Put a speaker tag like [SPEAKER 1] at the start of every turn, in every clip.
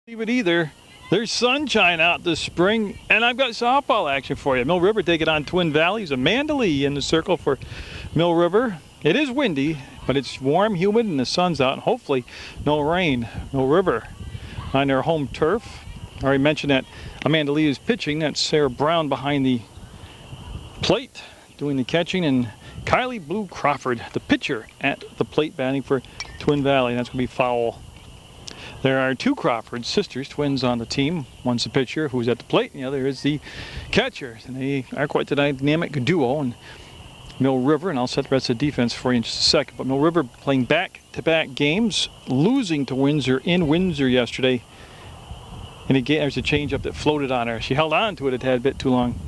[SPEAKER 1] Leave it either. There's sunshine out this spring, and I've got softball action for you. Mill River taking on Twin Valleys. Amanda Lee in the circle for Mill River. It is windy, but it's warm, humid, and the sun's out, and hopefully no rain. Mill River on their home turf. I already mentioned that Amanda Lee is pitching. That's Sarah Brown behind the plate doing the catching, and Kylie Blue Crawford, the pitcher, at the plate batting for Twin Valley. That's going to be foul. There are two Crawford sisters, twins on the team. One's the pitcher who's at the plate, and the other is the catcher. And they are quite the dynamic duo. And Mill River, and I'll set the rest of the defense for you in just a second, but Mill River playing back-to-back games, losing to Windsor in Windsor yesterday. And again, there's a changeup that floated on her. She held on to it a tad bit too long.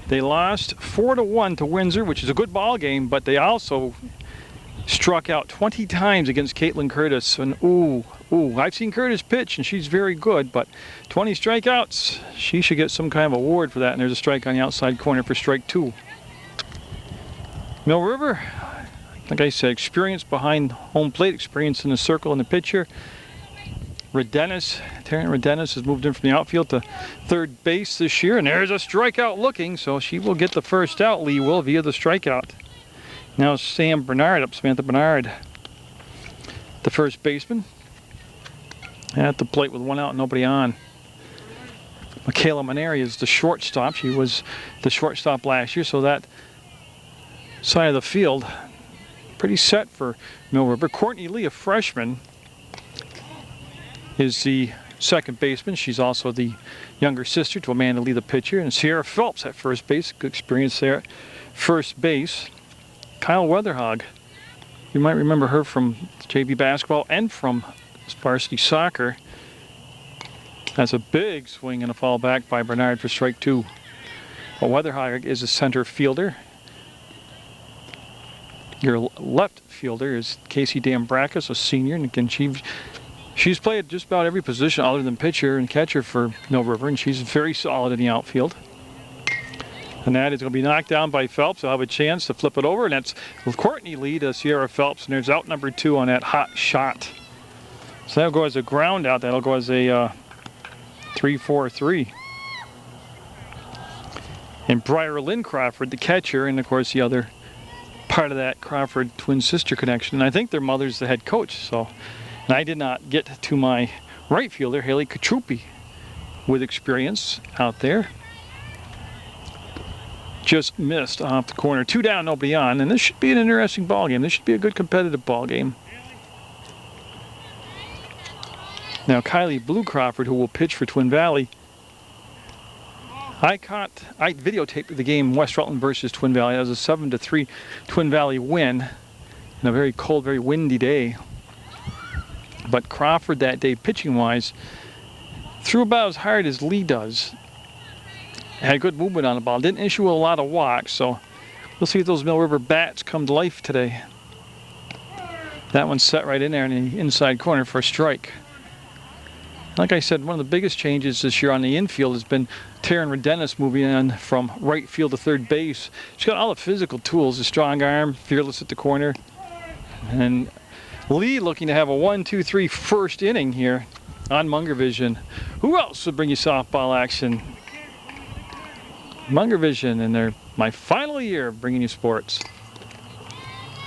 [SPEAKER 1] They lost 4-1 to Windsor, which is a good ball game, but they also struck out 20 times against Caitlin Curtis. And I've seen Curtis pitch, and she's very good, but 20 strikeouts, she should get some kind of award for that. And there's a strike on the outside corner for strike 2. Mill River, like I said, experience behind home plate, experience in the circle and the pitcher. Taryn Redenis has moved in from the outfield to third base this year, and there's a strikeout looking, so she will get the first out, Lee will, via the strikeout. Now Samantha Bernard, the first baseman, at the plate with one out and nobody on. Michaela Maneri is the shortstop. She was the shortstop last year, so that side of the field pretty set for Mill River. Courtney Lee, a freshman, is the second baseman. She's also the younger sister to Amanda Lee, the pitcher, and Sierra Phelps at first base. Good experience there at first base. Kyle Weatherhog, you might remember her from JV basketball and from varsity soccer. That's a big swing and a fall back by Bernard for strike 2. Well, Weatherhog is a center fielder. Your left fielder is Casey Dambracus, a senior, and again, she's played just about every position other than pitcher and catcher for Mill River, and she's very solid in the outfield. And that is going to be knocked down by Phelps. I'll have a chance to flip it over, and that's Courtney Lee to Sierra Phelps, and there's out number 2 on that hot shot. So that'll go as a ground out. That'll go as a 3-4-3. And Briar Lynn Crawford, the catcher, and of course the other part of that Crawford twin sister connection. And I think their mother's the head coach. So, and I did not get to my right fielder, Haley Katrupi, with experience out there. Just missed off the corner. 2 down, nobody on, and this should be an interesting ball game. This should be a good competitive ball game. Now Kylie Blue Crawford, who will pitch for Twin Valley. I videotaped the game West Rutland versus Twin Valley. That was a 7-3 Twin Valley win in a very cold, very windy day. But Crawford that day, pitching-wise, threw about as hard as Lee does. Had good movement on the ball. Didn't issue a lot of walks, so we'll see if those Mill River bats come to life today. That one's set right in there in the inside corner for a strike. Like I said, one of the biggest changes this year on the infield has been Taryn Redenis moving in from right field to third base. She's got all the physical tools, a strong arm, fearless at the corner. And Lee looking to have a 1-2-3 first inning here on Munger Vision. Who else would bring you softball action? Munger Vision, and my final year of bringing you sports.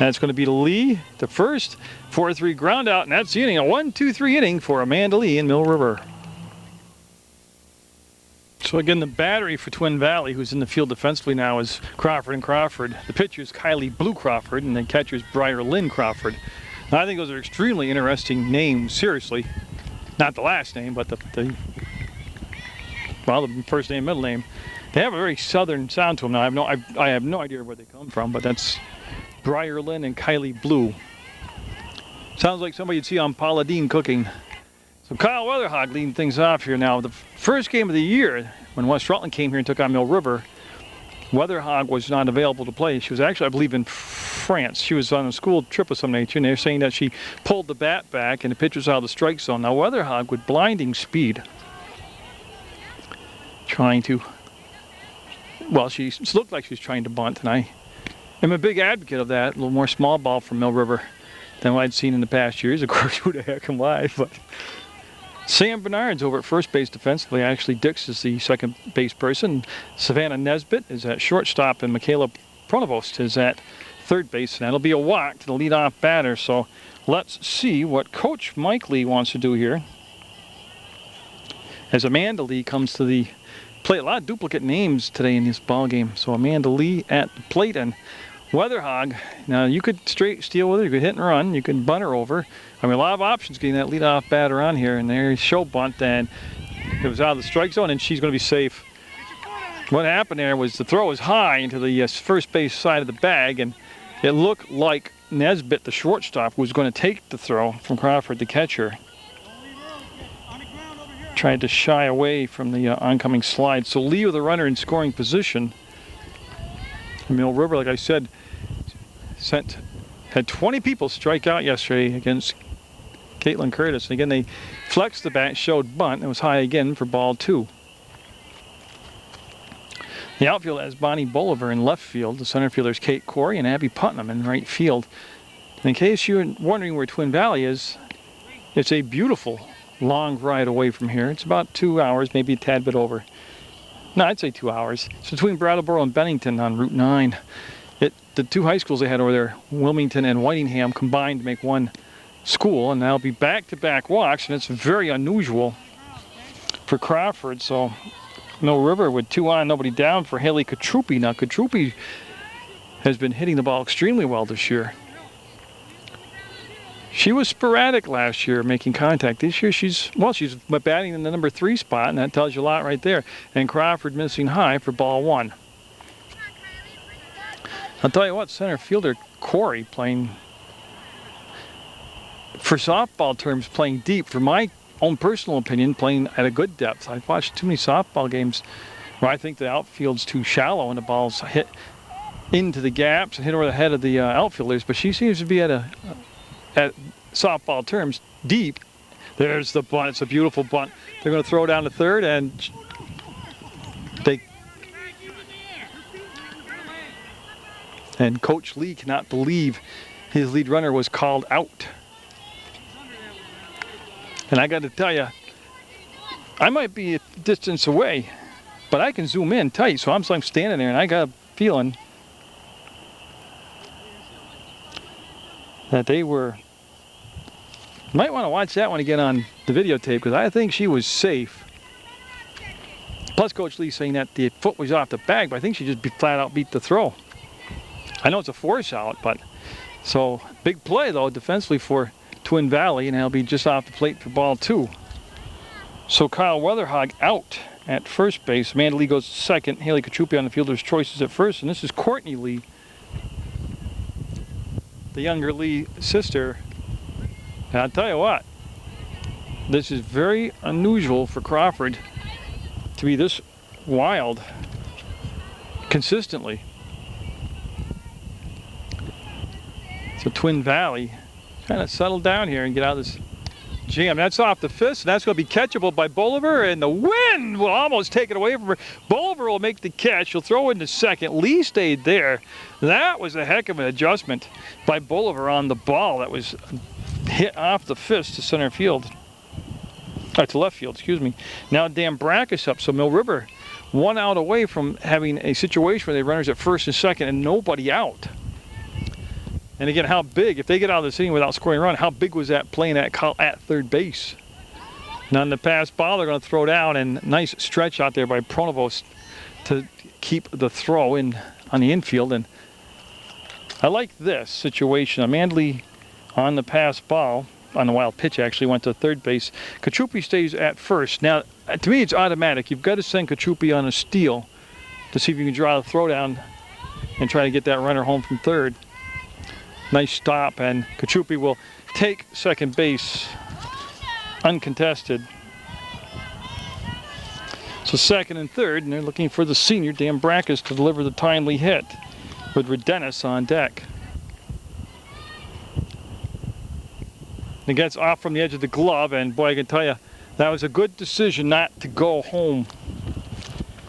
[SPEAKER 1] That's going to be Lee, the first 4-3 ground out, and that's the inning, a 1-2-3 inning for Amanda Lee in Mill River. So again, the battery for Twin Valley, who's in the field defensively now, is Crawford and Crawford. The pitcher is Kylie Blue Crawford, and the catcher is Briar Lynn Crawford. Now, I think those are extremely interesting names, seriously. Not the last name, but the first name, middle name. They have a very southern sound to them now. I have no idea where they come from, but that's Briar Lynn and Kylie Blue. Sounds like somebody you'd see on Paula Deen cooking. So Kyle Weatherhog leading things off here now. The first game of the year, when West Rutland came here and took on Mill River, Weatherhog was not available to play. She was actually, I believe, in France. She was on a school trip of some nature, and they're saying that she pulled the bat back and the pitch was out of the strike zone. Now Weatherhog, with blinding speed, trying to, well, she looked like she was trying to bunt, and I am a big advocate of that. A little more small ball from Mill River. than what I'd seen in the past years. Of course, who the heck am I? But Sam Bernard's over at first base defensively. Ashley Dix is the second base person. Savannah Nesbitt is at shortstop, and Michaela Pronovost is at third base. And that'll be a walk to the leadoff batter. So let's see what Coach Mike Lee wants to do here. As Amanda Lee comes to the plate. A lot of duplicate names today in this ball game. So Amanda Lee at the plate, and Weatherhog. Now you could straight steal with her, you could hit and run, you could bunt her over. I mean, a lot of options getting that leadoff batter on here, and there's show bunt, and it was out of the strike zone, and she's going to be safe. What happened there was the throw was high into the first base side of the bag, and it looked like Nesbitt, the shortstop, was going to take the throw from Crawford, the catcher. Tried to shy away from the oncoming slide. So Lee with a runner in scoring position. Mill River, like I said, had 20 people strike out yesterday against Caitlin Curtis. And again, they flexed the bat, showed bunt. It was high again for ball 2. The outfield has Bonnie Bolivar in left field. The center fielders Kate Corey and Abby Putnam in right field. And in case you're wondering where Twin Valley is, it's a beautiful long ride away from here. It's about 2 hours, maybe a tad bit over. No, I'd say 2 hours. It's between Brattleboro and Bennington on Route 9. The two high schools they had over there, Wilmington and Whitingham, combined to make one school, and that'll be back-to-back walks, and it's very unusual for Crawford. So Mill River with 2 on, nobody down for Haley Katrupi. Now Katrupi has been hitting the ball extremely well this year. She was sporadic last year making contact. This year she's batting in the number 3 spot, and that tells you a lot right there. And Crawford missing high for ball 1. I'll tell you what, center fielder Corey playing, for softball terms, playing deep. For my own personal opinion, playing at a good depth. I've watched too many softball games where I think the outfield's too shallow and the ball's hit into the gaps and hit over the head of the outfielders. But she seems to be at softball terms, deep. There's the bunt. It's a beautiful bunt. They're going to throw down to third, and Coach Lee cannot believe his lead runner was called out. And I got to tell you, I might be a distance away, but I can zoom in tight. So I'm standing there, and I got a feeling that they were. You might want to watch that one again on the videotape, because I think she was safe. Plus, Coach Lee saying that the foot was off the bag, but I think she just flat out beat the throw. I know it's a force out, but so big play though defensively for Twin Valley, and it'll be just off the plate for ball 2. So Kyle Weatherhog out at first base. Amanda Lee goes second. Haley Katrupi on the fielder's choices at first, and this is Courtney Lee, the younger Lee sister. And I'll tell you what, this is very unusual for Crawford to be this wild consistently. So Twin Valley trying to settle down here and get out of this jam. That's off the fist, and that's going to be catchable by Bolivar, and the wind will almost take it away from her. Bolivar will make the catch. She'll throw into second. Lee stayed there. That was a heck of an adjustment by Bolivar on the ball. That was hit off the fist to center field. To left field, excuse me. Now Dan Brackus up, so Mill River 1 out away from having a situation where they have runners at first and second and nobody out. And again, how big, if they get out of this inning without scoring a run, how big was that playing at third base? Now on the pass ball, they're going to throw down, and nice stretch out there by Pronovost to keep the throw in on the infield. And I like this situation. Amanda Lee on the pass ball, on the wild pitch actually, went to third base. Katrupi stays at first. Now, to me, it's automatic. You've got to send Katrupi on a steal to see if you can draw the throw down and try to get that runner home from third. Nice stop, and Katrupi will take second base uncontested. So second and third, and they're looking for the senior, Dan Brackus, to deliver the timely hit with Redenis on deck. It gets off from the edge of the glove, and boy, I can tell you, that was a good decision not to go home.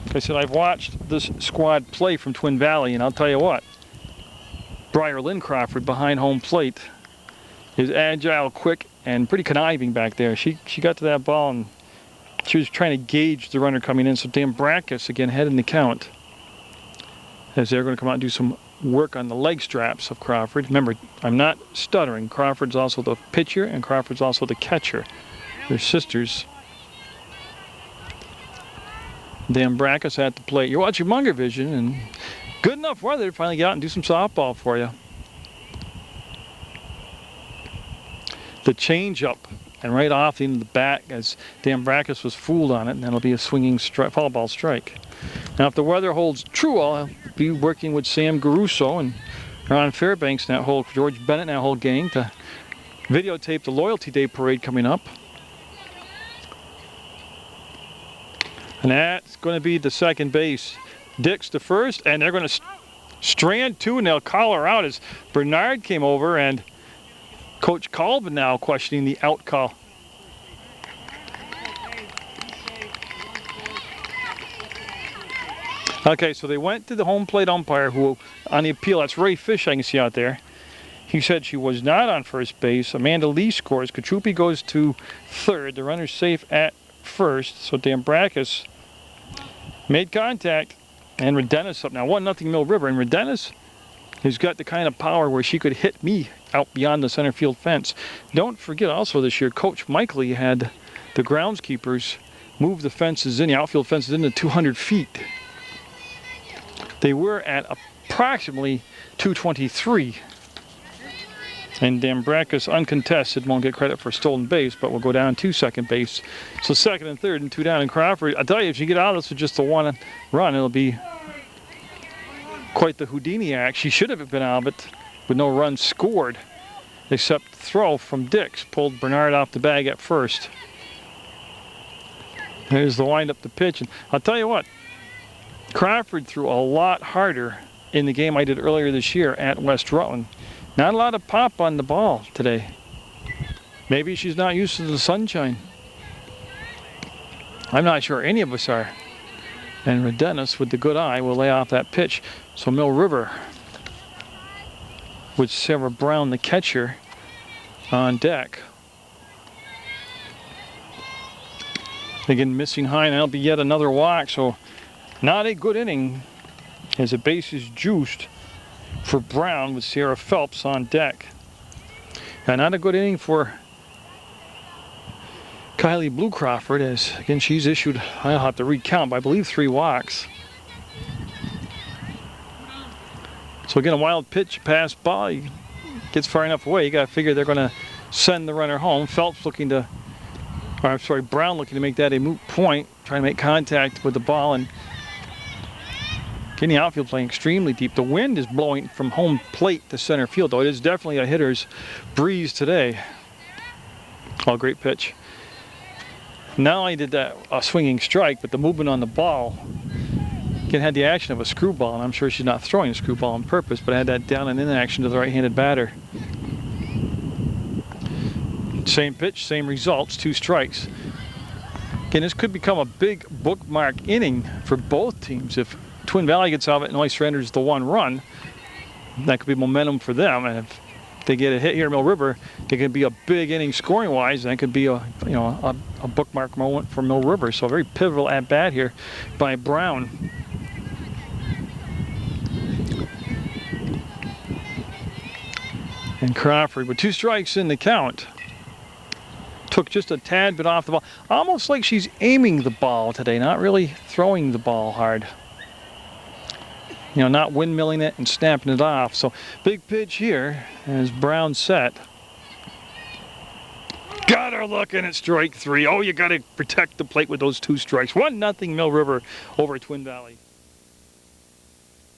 [SPEAKER 1] Like I said, I've watched this squad play from Twin Valley, and I'll tell you what, Briar Lynn Crawford behind home plate He was agile, quick, and pretty conniving back there. She got to that ball and she was trying to gauge the runner coming in. So Dambrakis again head in the count as they're going to come out and do some work on the leg straps of Crawford. Remember, I'm not stuttering. Crawford's also the pitcher and Crawford's also the catcher. They're sisters. Dambrakis at the plate. You're watching Munger Vision, and good enough weather to finally get out and do some softball for you. The change-up, and right off the end of the bat as Dambrakis was fooled on it, and that'll be a swinging foul ball strike. Now, if the weather holds true, I'll be working with Sam Garuso and Ron Fairbanks and that whole George Bennett and that whole gang to videotape the Loyalty Day parade coming up. And that's going to be the second base. Dix to first, and they're going to strand two, and they'll call her out as Bernard came over, and Coach Colvin now questioning the out call. Okay, so they went to the home plate umpire who, on the appeal, that's Ray Fish I can see out there. He said she was not on first base. Amanda Lee scores. Katrupi goes to third. The runner's safe at first. So Dambrakis made contact, and Redenis up now. 1-0 Mill River, and Redenis has got the kind of power where she could hit me out beyond the center field fence. Don't forget also this year, Coach Mikely had the groundskeepers move the fences in, the outfield fences into 200 feet. They were at approximately 223. And Dambrakis, uncontested, won't get credit for stolen base, but will go down to second base. So second and third and two down. And Crawford, I tell you, if you get out of this with just the one run, it'll be quite the Houdini act. She should have been out of it with no runs scored, except throw from Dix. Pulled Bernard off the bag at first. There's the wind-up, the pitch. And I'll tell you what, Crawford threw a lot harder in the game I did earlier this year at West Rutland. Not a lot of pop on the ball today. Maybe she's not used to the sunshine. I'm not sure any of us are. And Redenis, with the good eye, will lay off that pitch. So Mill River, with Sarah Brown, the catcher, on deck. Again, missing high, and that'll be yet another walk. So not a good inning as the base is juiced for Brown with Sierra Phelps on deck. And not a good inning for Kylie Blue Crawford, as again she's issued, I'll have to recount, but I believe 3 walks. So again, a wild pitch, pass ball, he gets far enough away, you got to figure they're going to send the runner home. Phelps looking to, or I'm sorry, Brown looking to make that a moot point, trying to make contact with the ball, and getting the outfield playing extremely deep. The wind is blowing from home plate to center field, though it is definitely a hitter's breeze today. Oh, great pitch. Not only did that a swinging strike, but the movement on the ball again had the action of a screwball, and I'm sure she's not throwing a screwball on purpose, but had that down and in action to the right-handed batter. Same pitch, same results, 2 strikes. Again, this could become a big bookmark inning for both teams. If Twin Valley gets out of it and only surrenders the 1 run, that could be momentum for them. And if they get a hit here at Mill River, it could be a big inning scoring-wise, and that could be a bookmark moment for Mill River. So a very pivotal at-bat here by Brown. And Crawford with 2 strikes in the count. Took just a tad bit off the ball. Almost like she's aiming the ball today, not really throwing the ball hard. You know, not windmilling it and snapping it off. So big pitch here as Brown set. Got her looking at strike 3. Oh, you got to protect the plate with those 2 strikes. 1-0 Mill River over Twin Valley.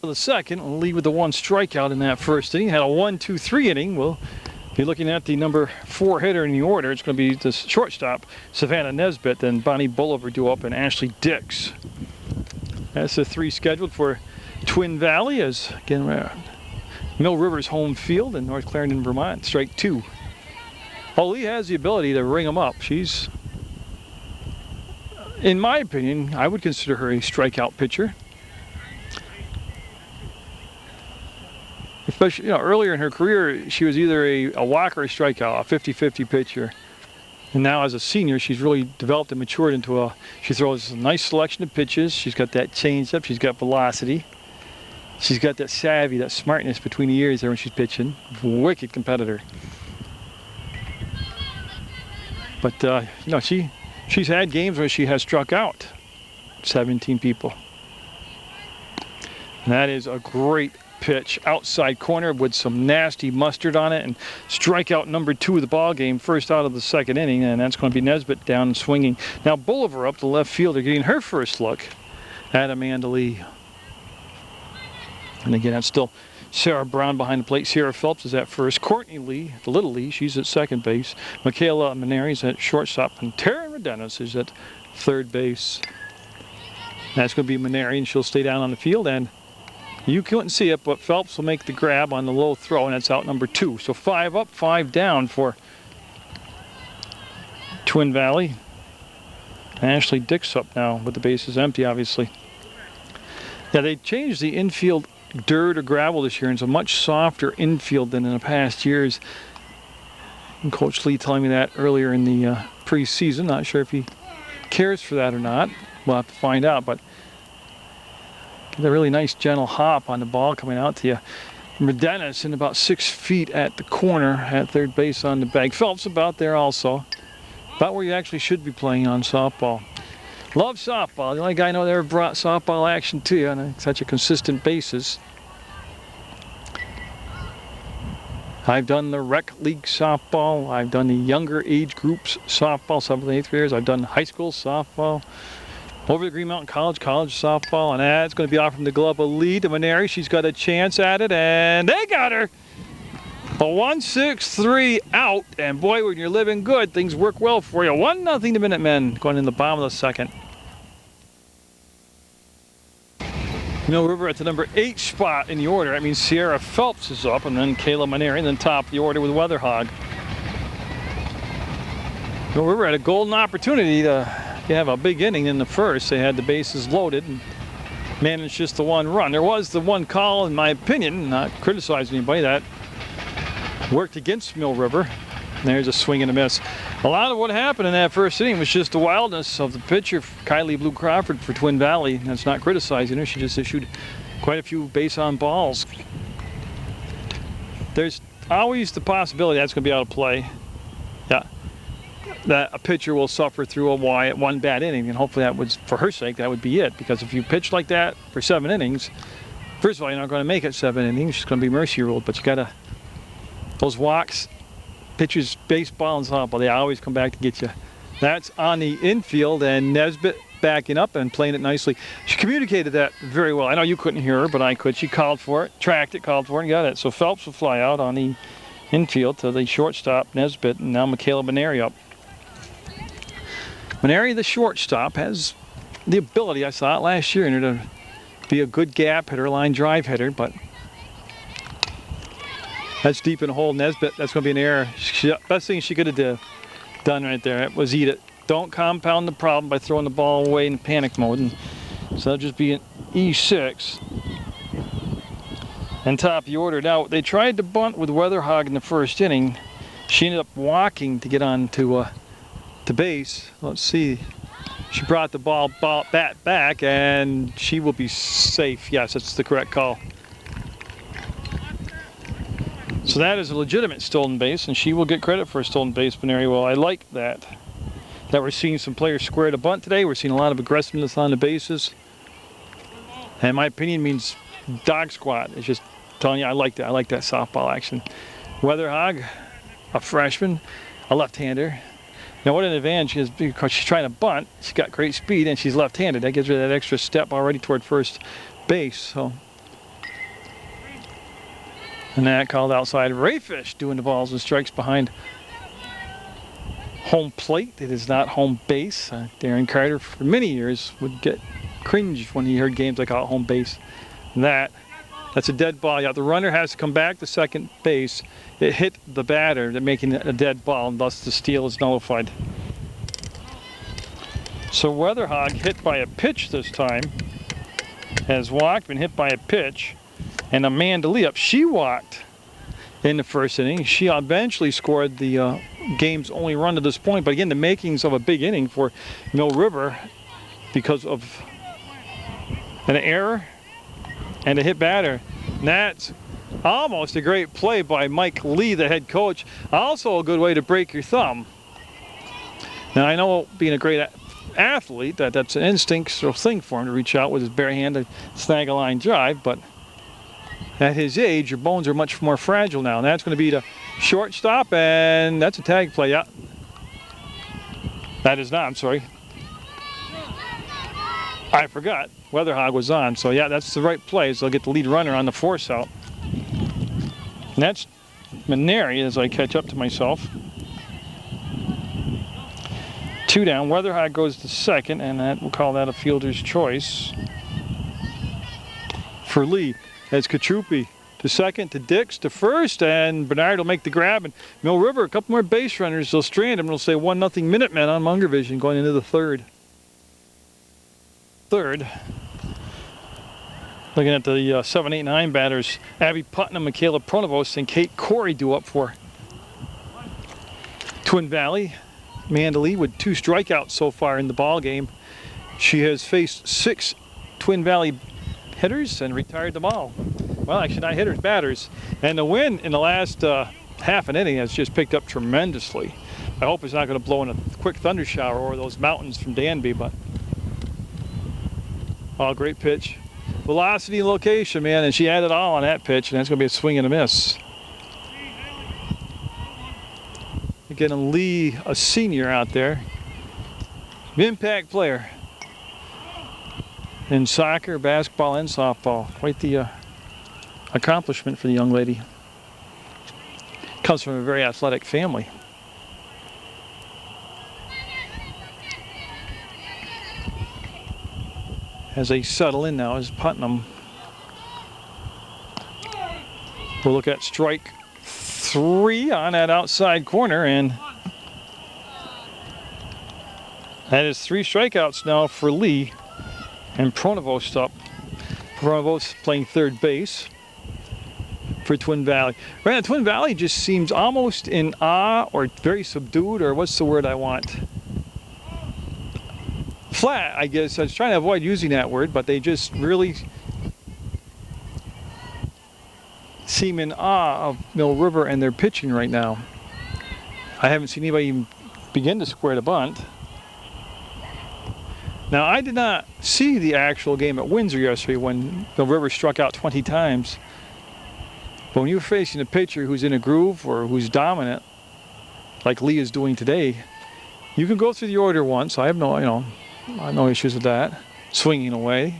[SPEAKER 1] For the second, we'll lead with the 1 strikeout in that first inning. Had a 1-2-3 inning. We'll be looking at the number 4 hitter in the order. It's going to be the shortstop, Savannah Nesbitt, then Bonnie Bulliver due up, and Ashley Dix. That's the 3 scheduled for Twin Valley, as again Mill River's home field in North Clarendon, Vermont. Strike 2. Lee has the ability to ring them up. She's, in my opinion, I would consider her a strikeout pitcher. especially, you know, earlier in her career, she was either a walk or a strikeout, a 50-50 pitcher. And now as a senior, she's really developed and matured into she throws a nice selection of pitches. She's got that changeup, she's got velocity. She's got that savvy, that smartness between the ears there when she's pitching. Wicked competitor. But, you know, she's had games where she has struck out 17 people. And that is a great pitch, outside corner with some nasty mustard on it, and strikeout number 2 of the ball game, first out of the 2nd inning, and that's going to be Nesbitt down and swinging. Now Bolivar up the left fielder, getting her first look at Amanda Lee. And again, that's still Sarah Brown behind the plate. Sierra Phelps is at first. Courtney Lee, the little Lee, she's at second base. Michaela Maneri's at shortstop, and Taryn Rodenas is at third base. That's going to be Maneri, and she'll stay down on the field, and you couldn't see it, but Phelps will make the grab on the low throw, and that's out number 2. So 5 up, 5 down for Twin Valley. Ashley Dix up now with the bases empty, obviously. Yeah, they changed the infield dirt or gravel this year, and it's a much softer infield than in the past years. And Coach Lee telling me that earlier in the preseason. Not sure if he cares for that or not. We'll have to find out, but get a really nice gentle hop on the ball coming out to you. Rodenas in about 6 feet at the corner at third base on the bag. Phelps about there also. About where you actually should be playing on softball. Love softball. The only guy I know that ever brought softball action to you on such a consistent basis. I've done the rec league softball. I've done the younger age groups softball, 7th and 8th graders. I've done high school softball. Over the Green Mountain College softball, and that's going to be off from the glove of lead to Maneri. She's got a chance at it, and they got her. A 1-6-3 out, and boy, when you're living good, things work well for you. 1-0 to Minutemen going in the bottom of the 2nd. Mill River at the number 8 spot in the order. That means Sierra Phelps is up, and then Kayla Maneri, and then top of the order with Weatherhog. Mill River had a golden opportunity to have a big inning in the first. They had the bases loaded and managed just the 1 run. There was the 1 call, in my opinion, not criticizing anybody, that worked against Mill River. And there's a swing and a miss. A lot of what happened in that first inning was just the wildness of the pitcher, Kylie Blue Crawford for Twin Valley. That's not criticizing her. She just issued quite a few base on balls. There's always the possibility that's going to be out of play. Yeah. That a pitcher will suffer through one bad inning, and hopefully that would, for her sake, that would be it. Because if you pitch like that for 7 innings, first of all, you're not going to make it 7 innings. It's going to be mercy ruled. But you got to, those walks, pitchers, baseball and softball, they always come back to get you. That's on the infield, and Nesbitt backing up and playing it nicely. She communicated that very well. I know you couldn't hear her, but I could. She called for it, tracked it, called for it, and got it. So Phelps will fly out on the infield to the shortstop, Nesbitt, and now Michaela Maneri up. Maneri, the shortstop, has the ability, I saw it last year, in her to be a good gap hitter, line drive hitter, but that's deep in the hole. Nesbitt, that's going to be an error. Best thing she could have done right there was eat it. Don't compound the problem by throwing the ball away in panic mode. And so that'll just be an E6. And top of the order. Now, they tried to bunt with Weatherhog in the first inning. She ended up walking to get on to base. Let's see. She brought the ball back, and she will be safe. Yes, that's the correct call. So that is a legitimate stolen base, and she will get credit for a stolen base, Maneri. Well, I like that. That we're seeing some players square to bunt today. We're seeing a lot of aggressiveness on the bases. And my opinion means dog squat. It's just telling you I like that. I like that softball action. Weatherhog, a freshman, a left-hander. Now what an advantage is because she's trying to bunt. She's got great speed and she's left-handed. That gives her that extra step already toward first base. So, and that called outside. Rayfish doing the balls and strikes behind home plate. It is not home base. Darren Carter for many years would get cringe when he heard games like home base. And that's a dead ball. Yeah, the runner has to come back to second base. It hit the batter, making it a dead ball, and thus the steal is nullified. So Weatherhog hit by a pitch this time. Has walked, been hit by a pitch. And Amanda Lee up. She walked in the first inning. She eventually scored the game's only run to this point. But again, the makings of a big inning for Mill River because of an error and a hit batter. And that's almost a great play by Mike Lee, the head coach. Also a good way to break your thumb. Now I know being a great athlete, that's an instinctual thing for him to reach out with his bare hand to snag a line drive, but at his age, your bones are much more fragile now. And that's going to be the shortstop, and that's a tag play. Yeah. That is not, I'm sorry. I forgot. Weatherhog was on, so yeah, that's the right play. So they'll get the lead runner on the force out. And that's Maneri as I catch up to myself. 2 down. Weatherhog goes to second, and we'll call that a fielder's choice for Lee. As Kachupi to second, to Dix to first, and Bernard will make the grab. And Mill River, a couple more base runners. They'll strand him. It'll say 1-0 Minutemen on Munger Vision going into the third. Looking at the 7, 8, 9 batters, Abby Putnam, Michaela Pronovost, and Kate Corey due up for Twin Valley. Amanda Lee with 2 strikeouts so far in the ball game. She has faced 6 Twin Valley hitters and retired them all. Well, actually not hitters, batters. And the wind in the last half an inning has just picked up tremendously. I hope it's not going to blow in a quick thunder shower over those mountains from Danby, but oh, great pitch. Velocity and location, man, and she had it all on that pitch, and that's going to be a swing and a miss. Again, Lee, a senior out there. Impact player in soccer, basketball, and softball. Quite the accomplishment for the young lady. Comes from a very athletic family. As they settle in now is Putnam. We'll look at strike 3 on that outside corner, and that is 3 strikeouts now for Lee. And Pronovost up. Pronovost playing third base for Twin Valley. Right now, Twin Valley just seems almost in awe or very subdued, or what's the word I want? Flat, I guess. I was trying to avoid using that word, but they just really seem in awe of Mill River and their pitching right now. I haven't seen anybody even begin to square the bunt. Now, I did not see the actual game at Windsor yesterday when Mill River struck out 20 times. But when you're facing a pitcher who's in a groove or who's dominant, like Lee is doing today, you can go through the order once. I have no issues with that, swinging away.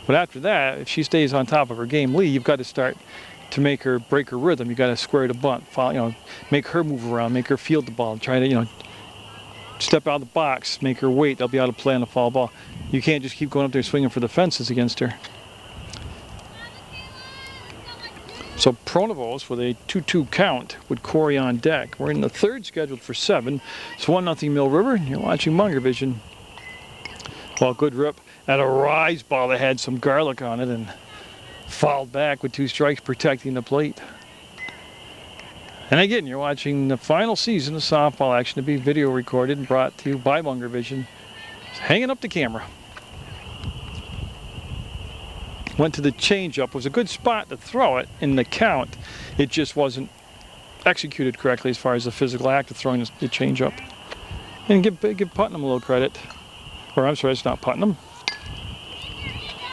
[SPEAKER 1] But after that, if she stays on top of her game, Lee, you've got to start to make her break her rhythm. You've got to square the bunt, follow, make her move around, make her field the ball, try to, step out of the box, make her wait. They'll be able to play on a foul ball. You can't just keep going up there swinging for the fences against her. So Pronovost with a 2-2 count with Corey on deck. We're in the third, scheduled for 7. It's 1-0 Mill River. You're watching Munger Vision. Well, good rip at a rise ball that had some garlic on it and fouled back with 2 strikes protecting the plate. And again, you're watching the final season of softball action to be video recorded and brought to you by Munger Vision. It's hanging up the camera. Went to the changeup. It was a good spot to throw it in the count. It just wasn't executed correctly as far as the physical act of throwing the changeup. And give Putnam a little credit. Or I'm sorry, it's not Putnam.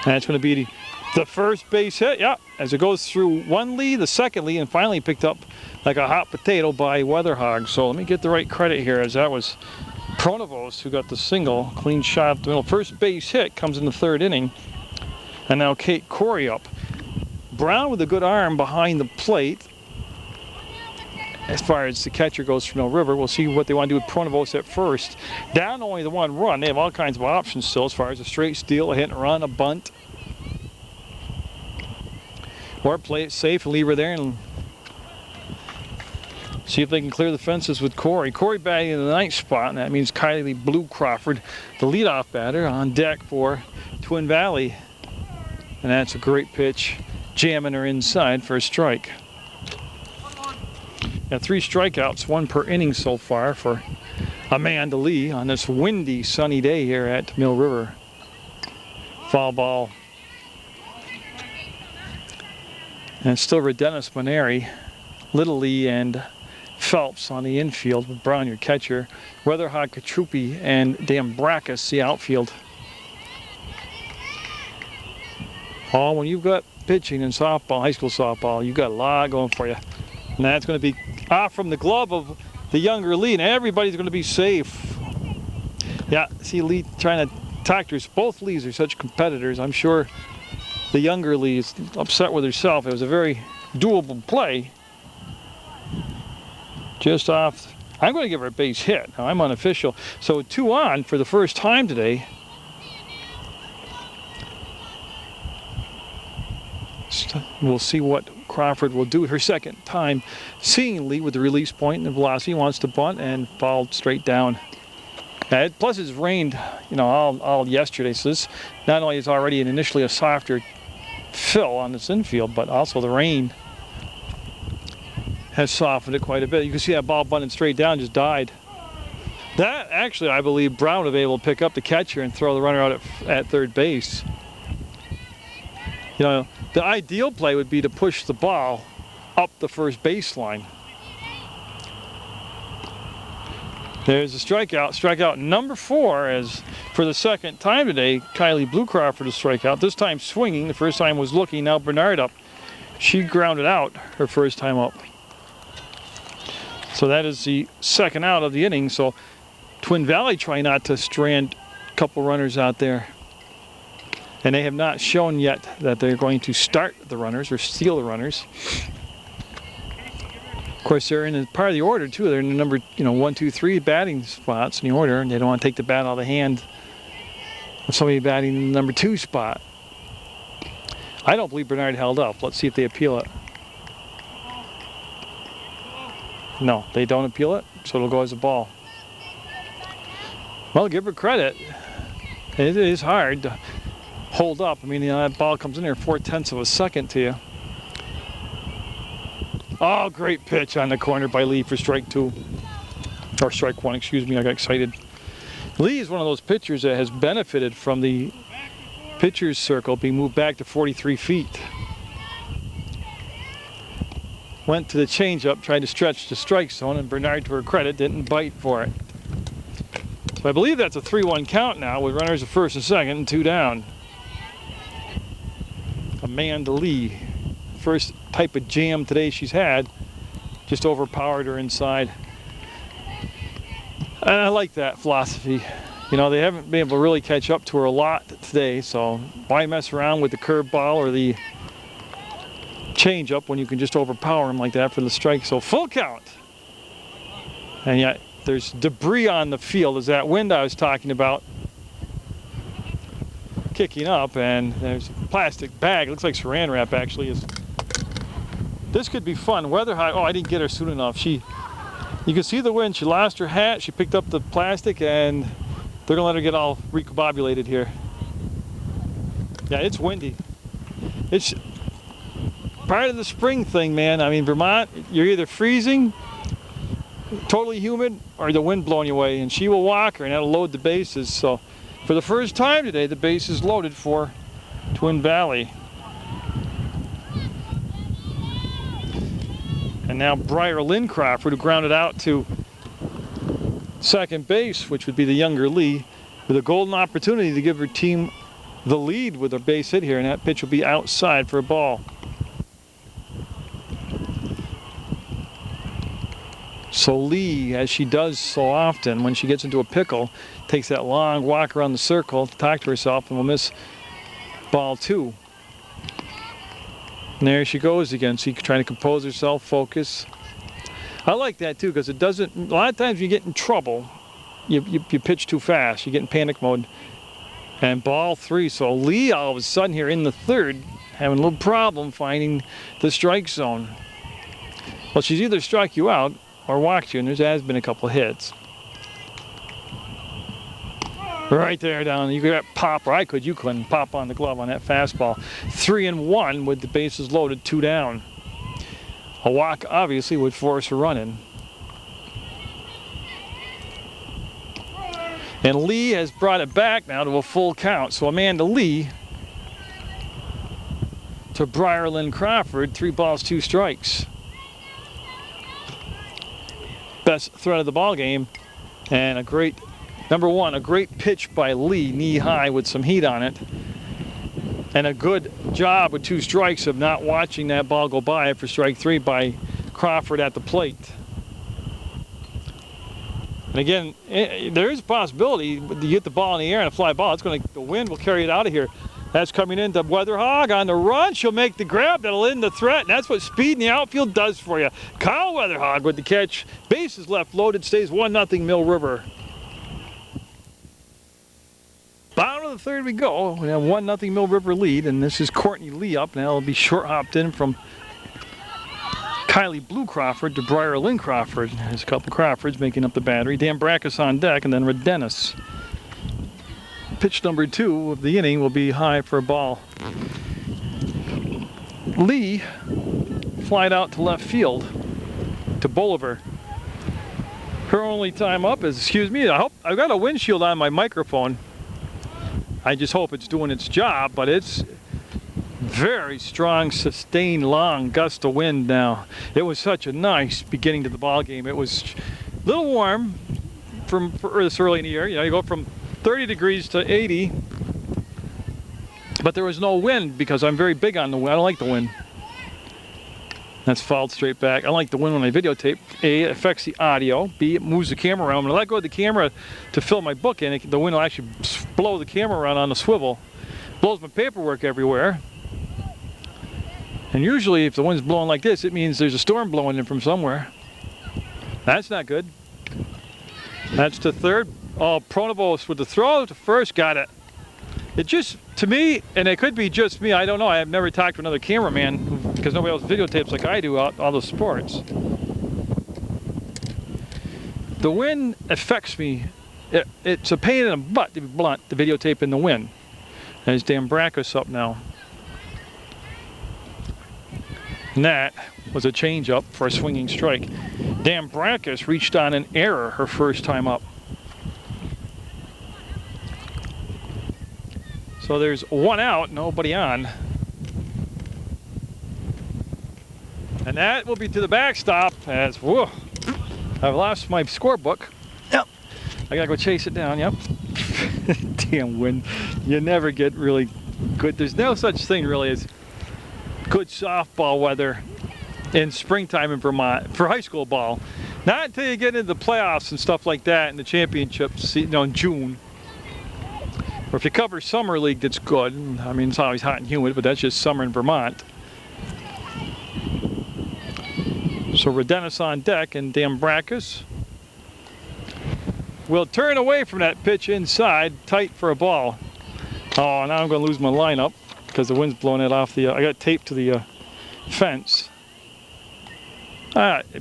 [SPEAKER 1] And it's going to be the first base hit. Yeah, as it goes through one Lee, the second Lee, and finally picked up like a hot potato by Weatherhog. So let me get the right credit here, as that was Pronovost who got the single. Clean shot up the middle. First base hit comes in the third inning. And now Kate Corey up. Brown with a good arm behind the plate. As far as the catcher goes from Mill River, we'll see what they want to do with Pronovost at first. Down only the 1 run. They have all kinds of options still as far as a straight steal, a hit and run, a bunt. Or play it safe and leave her there and see if they can clear the fences with Corey. Corey batting in the 9th spot, and that means Kylie Blue Crawford, the leadoff batter, on deck for Twin Valley. And that's a great pitch. jamming her inside for a strike. Got 3 strikeouts, 1 per inning so far for Amanda Lee on this windy, sunny day here at Mill River. Foul ball. And it's still Redennis Maneri, Little Lee, and Phelps on the infield with Brown, your catcher. Weatherhawk, Katrupi, and Dambrakis, the outfield. Paul, when you've got pitching in softball, high school softball, you've got a lot going for you. And that's going to be off from the glove of the younger Lee, and everybody's going to be safe. Yeah, see Lee trying to talk to her. Both Lees are such competitors. I'm sure the younger Lee is upset with herself. It was a very doable play. Just off. I'm going to give her a base hit. Now, I'm unofficial. So 2 on for the first time today. We'll see what Crawford will do her second time seeing Lee with the release point and the velocity. Wants to bunt and ball straight down. Plus it's rained, you know, all yesterday. So this not only is already initially a softer fill on this infield, but also the rain has softened it quite a bit. You can see that ball bunted straight down, just died. That actually, I believe Brown would be able to pick up the catcher and throw the runner out at third base. You know, the ideal play would be to push the ball up the first baseline. There's a strikeout. Strikeout number 4, as for the second time today, Kylie Blue Crawford a strikeout. This time swinging. The first time was looking. Now Bernard up. She grounded out her first time up. So that is the second out of the inning. So Twin Valley trying not to strand a couple runners out there. And they have not shown yet that they're going to start the runners or steal the runners. Of course, they're in a part of the order too. They're in the number, 1, 2, 3 batting spots in the order, and they don't want to take the bat out of the hand of somebody batting in the number 2 spot. I don't believe Bernard held up. Let's see if they appeal it. No, they don't appeal it, so it'll go as a ball. Well, give her credit. It is hard to hold up. I mean, that ball comes in there 4/10 of a second to you. Oh, great pitch on the corner by Lee for strike 2. Or strike 1, excuse me, I got excited. Lee is one of those pitchers that has benefited from the pitcher's circle being moved back to 43 feet. Went to the changeup, tried to stretch the strike zone, and Bernard, to her credit, didn't bite for it. So I believe that's a 3-1 count now with runners at first and second and 2 down. Amanda Lee, first type of jam today she's had, just overpowered her inside. And I like that philosophy. They haven't been able to really catch up to her a lot today, so why mess around with the curveball or the changeup when you can just overpower them like that for the strike? So full count. And yet there's debris on the field. As that wind I was talking about kicking up, and there's a plastic bag. It looks like saran wrap actually. This could be fun. Weather high. Oh, I didn't get her soon enough. You can see the wind. She lost her hat. She picked up the plastic, and they're gonna let her get all recombobulated here. Yeah, it's windy. It's part of the spring thing, man. I mean, Vermont, you're either freezing, totally humid, or the wind blowing you away, and she will walk her, and that'll load the bases. So for the first time today, the base is loaded for Twin Valley. And now Briar Lynn Crawford, who grounded out to second base, which would be the younger Lee, with a golden opportunity to give her team the lead with a base hit here, and that pitch will be outside for a ball. So Lee, as she does so often when she gets into a pickle, takes that long walk around the circle to talk to herself, and will miss ball 2. And there she goes again. So trying to compose herself, focus. I like that too, because it doesn't, a lot of times you get in trouble, you pitch too fast, you get in panic mode. And ball 3, so Lee all of a sudden here in the third, having a little problem finding the strike zone. Well, she's either struck you out or walked you, and there has been a couple of hits. Right there down. You could pop, or I could, you couldn't pop on the glove on that fastball. 3-1 with the bases loaded, 2 down. A walk obviously would force a run in. And Lee has brought it back now to a full count. So Amanda Lee to Briarlyn Crawford, 3 balls, 2 strikes. Best threat of the ball game, and a great, number one, a great pitch by Lee, knee high with some heat on it, and a good job with 2 strikes of not watching that ball go by for strike 3 by Crawford at the plate. And again, there is a possibility you get the ball in the air and a fly ball, the wind will carry it out of here. That's coming into Weatherhog on the run. She'll make the grab. That'll end the threat. And that's what speed in the outfield does for you. Kyle Weatherhog with the catch. Bases left loaded. Stays 1-0 Mill River. Bottom of the third we go. We have 1-0 Mill River lead. And this is Courtney Lee up. Now it'll be short hopped in from Kylie Blue Crawford to Briarlyn Crawford. There's a couple Crawfords making up the battery. Dan Brackus on deck, and then Redenis. Pitch number 2 of the inning will be high for a ball. Lee flied out to left field to Bolivar. Her only time up is, excuse me, I've got a windshield on my microphone. I just hope it's doing its job, but it's very strong, sustained, long gust of wind now. It was such a nice beginning to the ball game. It was a little warm for this early in the year. You know, you go from 30 degrees to 80, but there was no wind because I'm very big on the wind. I don't like the wind. That's fouled straight back. I like the wind when I videotape. A, it affects the audio. B, it moves the camera around. When I let go of the camera to fill my book in, the wind will actually blow the camera around on the swivel. Blows my paperwork everywhere. And usually if the wind's blowing like this, it means there's a storm blowing in from somewhere. That's not good. That's to third. Oh, Pronovos with the throw to first, got it. It just, to me, and it could be just me, I don't know, I have never talked to another cameraman because nobody else videotapes like I do all the sports. The wind affects me. It's a pain in the butt, to be blunt, to videotape in the wind. There's Dan Brackus up now. And that was a change-up for a swinging strike. Dan Brackus reached on an error her first time up. So there's 1 out, nobody on. And that will be to the backstop as, whoa, I've lost my scorebook. Yep. I gotta go chase it down, yep. Damn wind. You never get really good. There's no such thing really as good softball weather in springtime in Vermont for high school ball. Not until you get into the playoffs and stuff like that and the championships, you know, in June. Or if you cover summer league, that's good. I mean, it's always hot and humid, but that's just summer in Vermont. So Redenis on deck, and Dan Brackus will turn away from that pitch inside, tight for a ball. Oh, now I'm going to lose my lineup because the wind's blowing it off the. I got taped to the fence.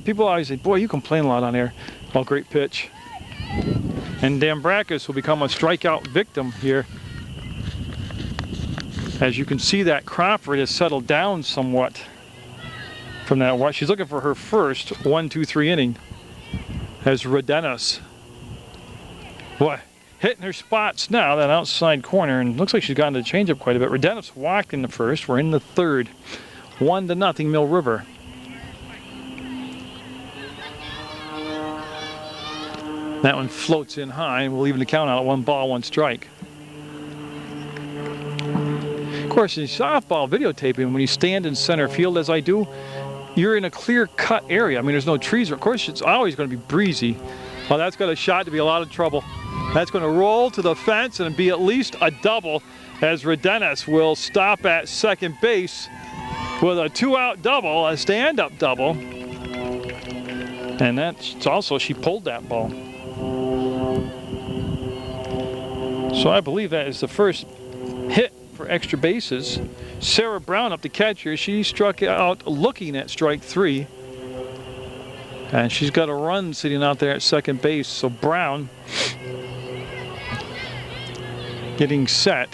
[SPEAKER 1] People always say, "Boy, you complain a lot on air." Well, great pitch. And Dan Brackus will become a strikeout victim here. As you can see, that Crawford has settled down somewhat from that. She's looking for her first 1-2-3 inning as Redenis. Boy, hitting her spots now, that outside corner, and looks like she's gotten to the changeup quite a bit. Redenis walked in the first. We're in the third. 1-0 Mill River. That one floats in high, and we'll even the count out at 1 ball, 1 strike. Of course, in softball videotaping, when you stand in center field, as I do, you're in a clear-cut area. I mean, there's no trees. Of course, it's always going to be breezy. Well, that's got a shot to be a lot of trouble. That's going to roll to the fence and be at least a double, as Redenis will stop at second base with a 2-out double, a stand-up double. And that's also, she pulled that ball. So I believe that is the first hit for extra bases. Sarah Brown up the catcher. She struck out looking at strike 3. And she's got a run sitting out there at second base. So Brown getting set.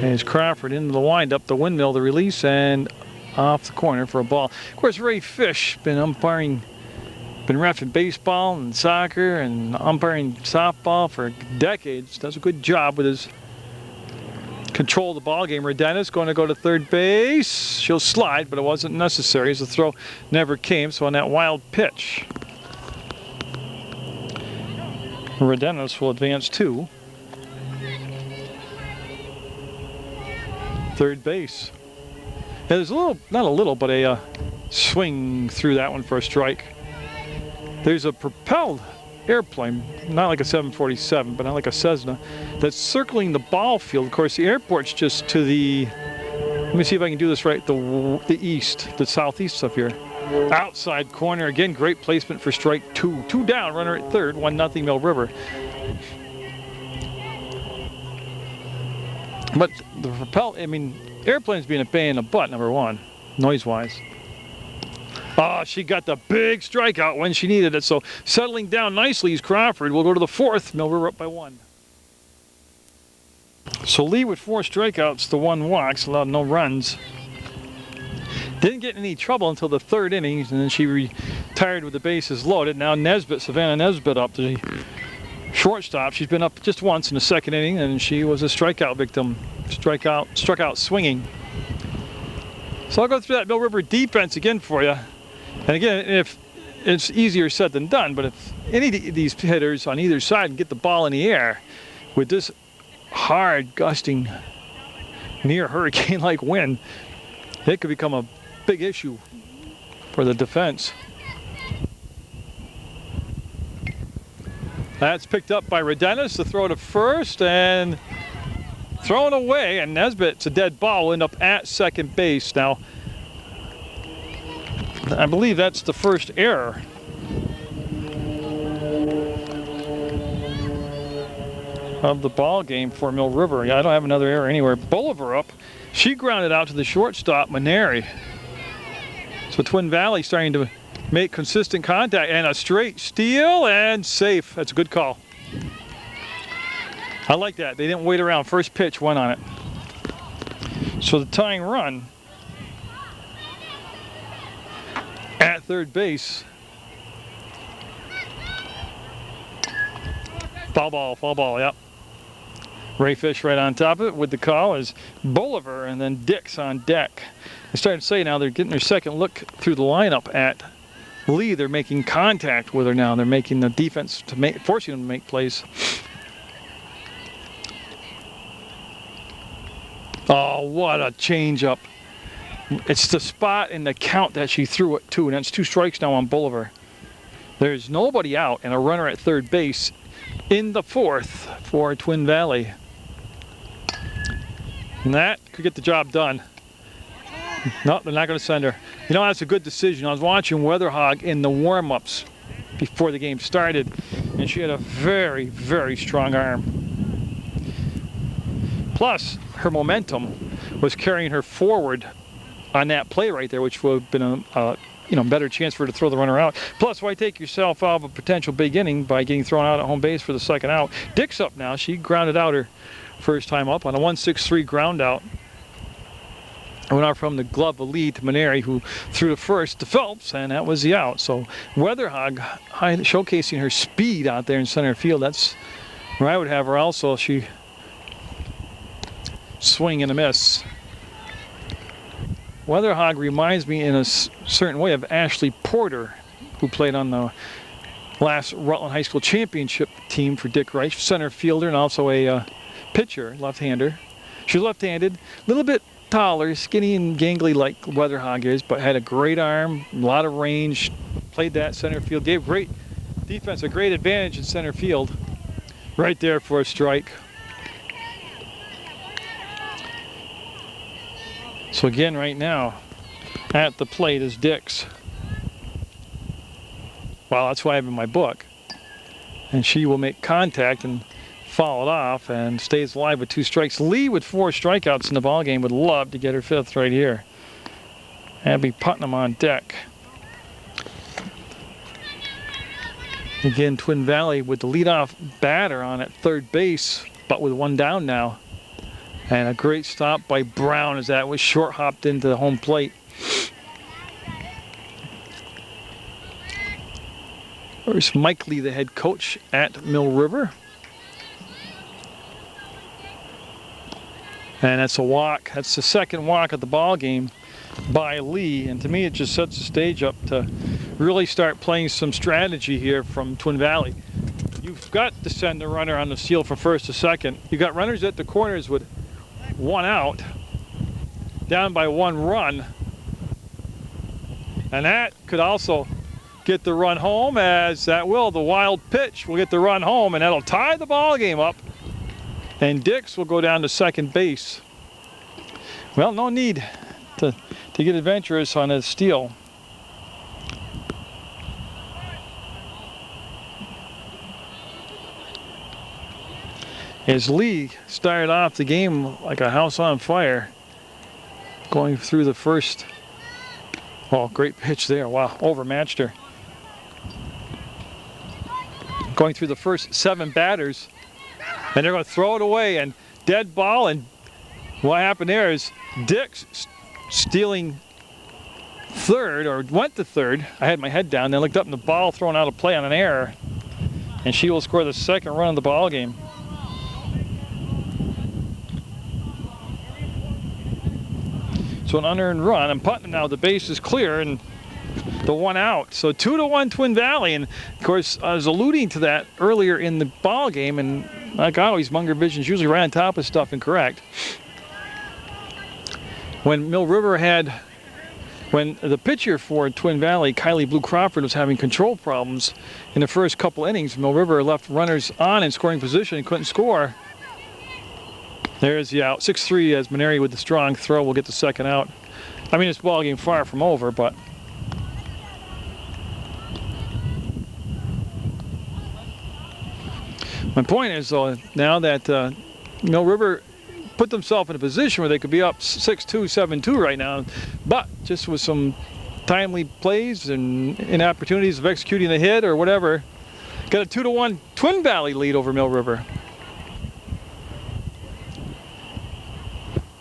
[SPEAKER 1] As Crawford into the windup, the windmill, the release, and off the corner for a ball. Of course, Ray Fish been umpiring, been reffing baseball and soccer and umpiring softball for decades. Does a good job with his control of the ball game. Redena's going to go to third base. She'll slide, but it wasn't necessary as the throw never came. So on that wild pitch, Redena's will advance to third base. Yeah, there's a little, not a little, but a swing through that one for a strike. There's a propelled airplane, not like a 747, but not like a Cessna, that's circling the ball field. Of course, the airport's just to the, let me see if I can do this right, the east, the southeast up here. Outside corner, again, great placement for strike two. 2 down, runner at third, 1-0 Mill River. But the propel, I mean, airplanes being a pain in the butt, number one, noise-wise. Oh, she got the big strikeout when she needed it. So settling down nicely is Crawford. We'll go to the fourth. Mill River up by 1. So Lee with 4 strikeouts to 1 walks, allowed no runs. Didn't get in any trouble until the 3rd inning, and then she retired with the bases loaded. Now Nesbitt, Savannah Nesbitt up to the shortstop. She's been up just once in the 2nd inning, and she was a strikeout victim. Struck out swinging. So I'll go through that Mill River defense again for you. And again, if it's easier said than done, but if any of these hitters on either side can get the ball in the air with this hard, gusting, near hurricane-like wind, it could become a big issue for the defense. That's picked up by Redenas, the throw to first, and thrown away, and Nesbitt's a dead ball, will end up at second base. Now, I believe that's the first error. Of the ball game for Mill River. Yeah, I don't have another error anywhere. Bolivar up. She grounded out to the shortstop, Maneri. So Twin Valley starting to make consistent contact, and a straight steal and safe. That's a good call. I like that. They didn't wait around. First pitch went on it. So the tying run at third base. Foul ball, yep. Ray Fish right on top of it with the call is Bolivar, and then Dix on deck. I started to say now they're getting their second look through the lineup at Lee. They're making contact with her now. They're making the defense to forcing them to make plays. Oh, what a changeup. It's the spot in the count that she threw it to, and that's 2 strikes now on Bolivar. There's nobody out and a runner at third base in the 4th for Twin Valley. And that could get the job done. No, they're not going to send her. You know, that's a good decision. I was watching Weatherhog in the warm-ups before the game started, and she had a very, very strong arm. Plus, her momentum was carrying her forward on that play right there, which would have been a better chance for her to throw the runner out. Plus, why take yourself out of a potential big inning by getting thrown out at home base for the second out? Dix up now. She grounded out her first time up on a 1-6-3 ground out. Went out from the glove of Lee to Maneri, who threw the first to Phelps, and that was the out. So Weatherhog showcasing her speed out there in center field. That's where I would have her also. She swing and a miss. Weatherhog reminds me in a certain way of Ashley Porter, who played on the last Rutland High School championship team for Dick Reich, center fielder and also a pitcher, left-hander. She's left-handed, a little bit taller, skinny and gangly like Weatherhog is, but had a great arm, a lot of range, played that center field, gave great defense, a great advantage in center field. Right there for a strike. So again, right now, at the plate is Dix. Well, that's why I have in my book. And she will make contact and foul it off and stays alive with 2 strikes. Lee with 4 strikeouts in the ballgame would love to get her 5th right here. Abby Putnam on deck. Again, Twin Valley with the leadoff batter on at third base, but with one down now. And a great stop by Brown as that was short hopped into the home plate. There's Mike Lee, the head coach at Mill River. And that's a walk. That's the second walk of the ball game by Lee. And to me, it just sets the stage up to really start playing some strategy here from Twin Valley. You've got to send the runner on the steal from first to second. You've got runners at the corners with one out, down by one run. And that could also get the run home, as that will. The wild pitch will get the run home, and that'll tie the ball game up. And Dix will go down to second base. Well, no need to get adventurous on a steal. As Lee started off the game like a house on fire, going through the first. Oh, great pitch there. Wow, overmatched her. Going through the first 7 batters, and they're going to throw it away, and dead ball. And what happened there is Dix stealing third, or went to third. I had my head down, then looked up, and the ball thrown out of play on an error, and she will score the second run of the ball game. So an unearned run. I'm putting now. The base is clear, and the one out. So 2-1 Twin Valley. And of course, I was alluding to that earlier in the ball game, and like always, Munger Vision's usually right on top of stuff and correct. When Mill River when the pitcher for Twin Valley, Kylie Blue Crawford, was having control problems in the first couple innings, Mill River left runners on in scoring position and couldn't score. There's the out. 6-3 as Maneri with the strong throw will get the second out. I mean, this ball game far from over, but my point is, though, now that Mill River put themselves in a position where they could be up 6-2, 7-2 right now, but just with some timely plays and opportunities of executing the hit or whatever, got a 2-1 Twin Valley lead over Mill River.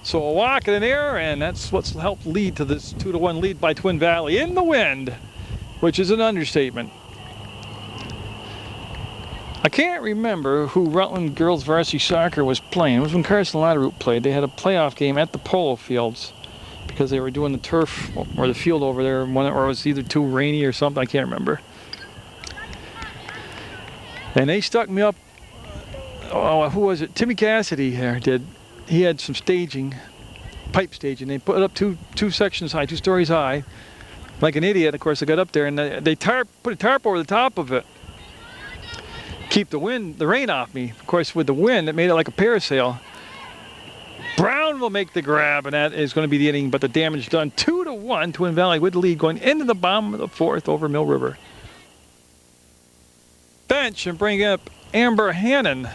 [SPEAKER 1] So a walk and an error, and that's what's helped lead to this 2-1 lead by Twin Valley in the wind, which is an understatement. I can't remember who Rutland girls varsity soccer was playing. It was when Carson Latteroot played. They had a playoff game at the polo fields because they were doing the turf or the field over there, or it was either too rainy or something. I can't remember. And they stuck me up. Oh, who was it? Timmy Cassidy here did. He had some staging, pipe staging. They put it up two sections high, 2 stories high, like an idiot. Of course, I got up there and they put a tarp over the top of it. Keep the rain off me. Of course, with the wind, it made it like a parasail. Brown will make the grab, and that is going to be the inning, but the damage done. 2-1, Twin Valley with the lead going into the bottom of the 4th over Mill River. Bench and bring up Amber Hannon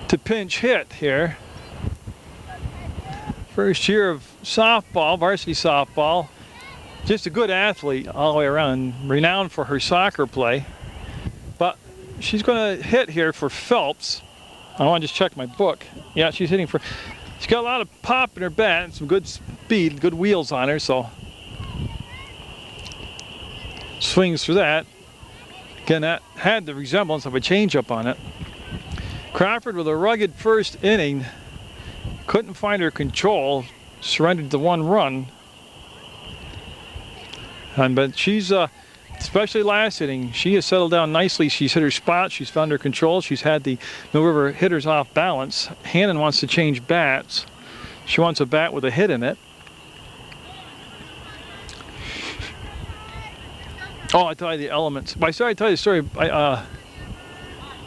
[SPEAKER 1] to pinch hit here. First year of softball, varsity softball. Just a good athlete all the way around, renowned for her soccer play. But she's going to hit here for Phelps. I want to just check my book. Yeah, she's hitting for. She's got a lot of pop in her bat and some good speed, good wheels on her, so swings for that. Again, that had the resemblance of a changeup on it. Crawford with a rugged first inning. Couldn't find her control. Surrendered the 1 run. But she's, especially last inning, she has settled down nicely. She's hit her spot. She's found her control. She's had the Mill River hitters off balance. Hannon wants to change bats. She wants a bat with a hit in it. Oh, I tell you the elements. But I started to tell you the story.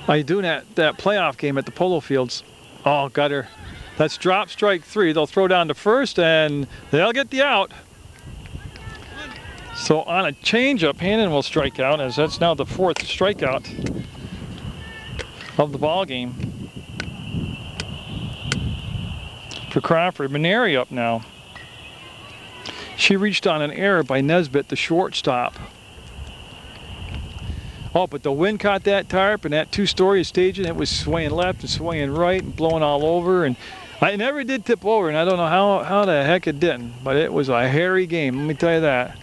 [SPEAKER 1] I do that playoff game at the polo fields. Oh, got her. That's drop strike 3. They'll throw down to first, and they'll get the out. So on a changeup, Hannon will strike out, as that's now the 4th strikeout of the ball game for Crawford. Maneri up now. She reached on an error by Nesbitt, the shortstop. Oh, but the wind caught that tarp, and that two-story staging, it was swaying left and swaying right and blowing all over. And I never did tip over, and I don't know how the heck it didn't, but it was a hairy game, let me tell you that.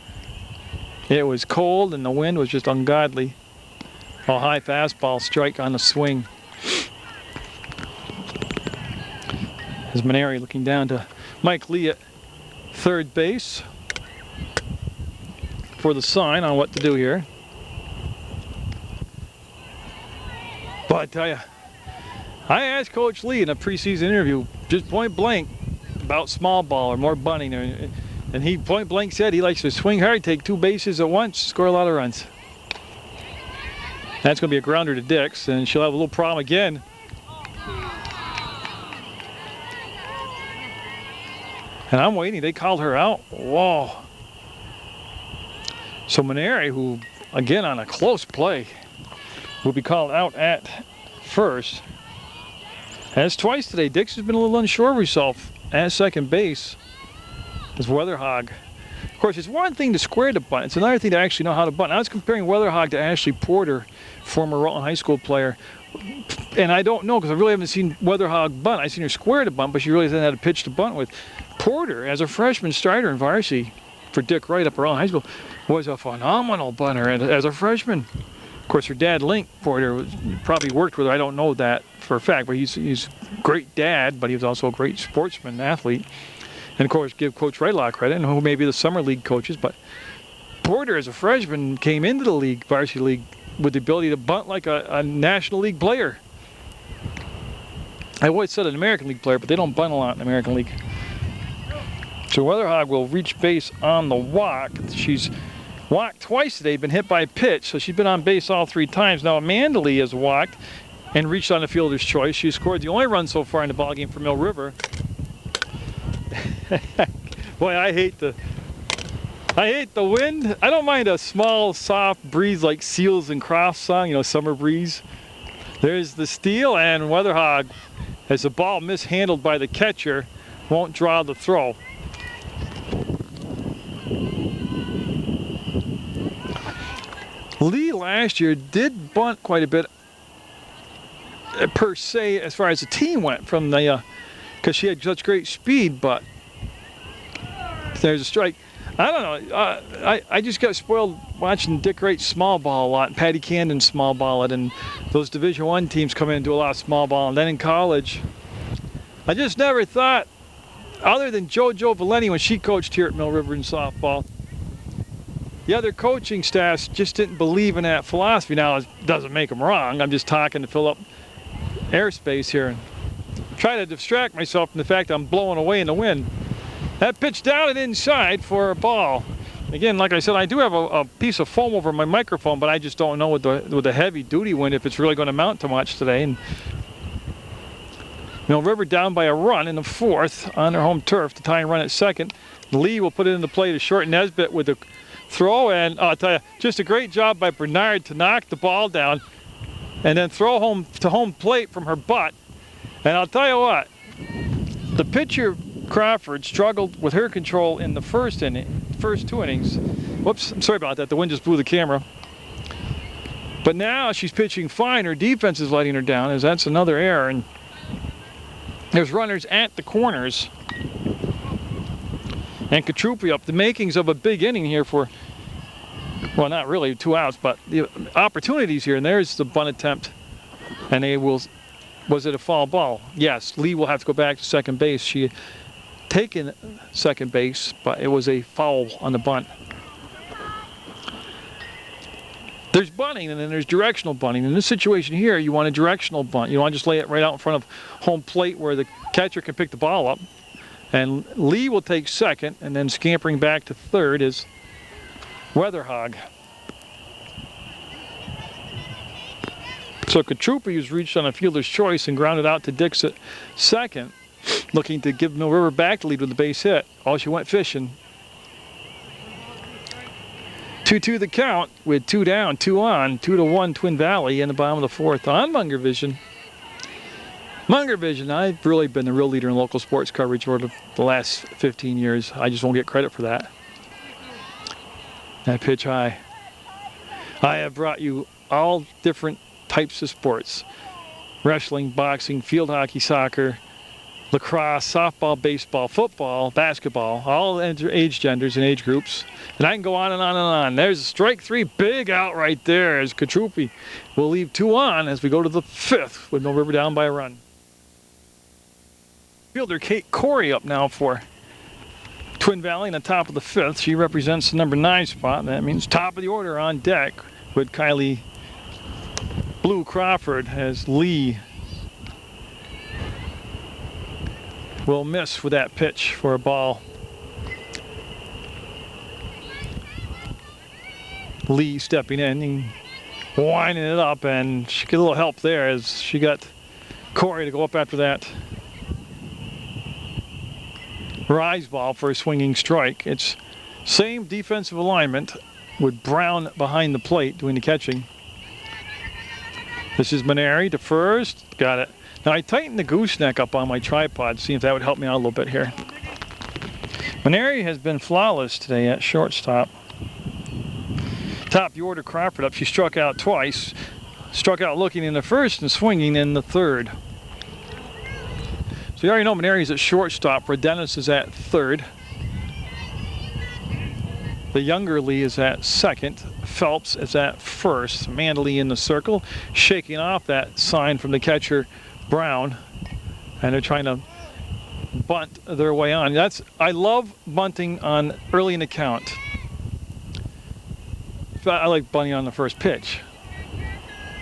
[SPEAKER 1] It was cold, and the wind was just ungodly. A high fastball strike on the swing. As Maneri looking down to Mike Lee at third base for the sign on what to do here. But I tell you, I asked Coach Lee in a preseason interview, just point blank, about small ball or more bunting, and he point blank said he likes to swing hard, take 2 bases at once, score a lot of runs. That's going to be a grounder to Dix, and she'll have a little problem again. And I'm waiting. They called her out. Whoa. So Maneri, who, again, on a close play, will be called out at first. As twice today, Dix has been a little unsure of herself at second base. As Weatherhog. Of course, it's one thing to square the bunt. It's another thing to actually know how to bunt. I was comparing Weatherhog to Ashley Porter, former Rutland High School player. And I don't know, because I really haven't seen Weatherhog bunt. I've seen her square the bunt, but she really hasn't had a pitch to bunt with. Porter, as a freshman starter in varsity for Dick Wright up around high school, was a phenomenal bunter as a freshman. Of course, her dad, Link Porter, probably worked with her. I don't know that for a fact, but he's a great dad, but he was also a great sportsman, athlete. And of course, give Coach Wright a lot of credit, and who may be the summer league coaches. But Porter, as a freshman, came into the league, varsity league, with the ability to bunt like a National League player. I always said an American League player, but they don't bunt a lot in the American League. So Weatherhog will reach base on the walk. She's walked twice today, been hit by a pitch, so she's been on base all 3 times. Now Amanda Lee has walked and reached on the fielder's choice. She scored the only run so far in the ballgame for Mill River. Boy, I hate the wind. I don't mind a small, soft breeze like Seals and Crofts song, you know, summer breeze. There's the steal, and Weatherhog, as the ball mishandled by the catcher, won't draw the throw. Lee last year did bunt quite a bit, per se, as far as the team went, from the because she had such great speed. But there's a strike. I don't know. I just got spoiled watching Dick Wright small ball a lot, and Patty Camden small ball it, and those Division I teams come in and do a lot of small ball. And then in college, I just never thought, other than JoJo Valenti when she coached here at Mill River in softball, the other coaching staffs just didn't believe in that philosophy. Now, it doesn't make them wrong. I'm just talking to fill up airspace here and try to distract myself from the fact I'm blowing away in the wind. That pitch down and inside for a ball. Again, like I said, I do have a piece of foam over my microphone, but I just don't know with the heavy-duty wind if it's really going to mount to much today. And Mill River down by a run in the 4th on their home turf to tie and run at second. Lee will put it into play to short Nesbitt with the throw, and I'll tell you, just a great job by Bernard to knock the ball down and then throw home to home plate from her butt. And I'll tell you what, the pitcher Crawford struggled with her control in the first 2 innings. Whoops, I'm sorry about that. The wind just blew the camera. But now she's pitching fine. Her defense is letting her down, as that's another error. And there's runners at the corners. And Katrupi up, the makings of a big inning here for, well, not really 2 outs, but the opportunities here. And there's the bunt attempt. And they will, was it a foul ball? Yes, Lee will have to go back to second base. She had taken second base, but it was a foul on the bunt. There's bunting, and then there's directional bunting. In this situation here, you want a directional bunt. You want to just lay it right out in front of home plate where the catcher can pick the ball up. And Lee will take second, and then scampering back to third is Weatherhog. So Katrupi has reached on a fielder's choice and grounded out to Dix at second, looking to give Mill River back the lead with the base hit. Oh, she went fishing. 2-2 the count with 2 down, 2 on, 2-1 Twin Valley in the bottom of the 4th on Munger Vision. Munger Vision, I've really been the real leader in local sports coverage over the last 15 years. I just won't get credit for that. That pitch high. I have brought you all different types of sports. Wrestling, boxing, field hockey, soccer, lacrosse, softball, baseball, football, basketball, all age genders and age groups. And I can go on and on and on. There's strike 3, big out right there as Katrupi will leave 2 on as we go to the 5th with Mill River down by a run. Fielder Kate Corey up now for Twin Valley in the top of the 5th. She represents the number 9 spot. That means top of the order on deck with Kylie Blue Crawford as Lee will miss with that pitch for a ball. Lee stepping in and winding it up, and she get a little help there as she got Corey to go up after that rise ball for a swinging strike. It's same defensive alignment with Brown behind the plate doing the catching. This is Maneri to first. Got it. Now I tightened the gooseneck up on my tripod, see if that would help me out a little bit here. Maneri has been flawless today at shortstop. Top of the order, Crawford up. She struck out twice. Struck out looking in the first and swinging in the third. So you already know Maneri's at shortstop. Dennis is at third. The younger Lee is at second. Phelps is at first. Mandley in the circle, shaking off that sign from the catcher, Brown. And they're trying to bunt their way on. I love bunting on early in the count. I like bunting on the first pitch.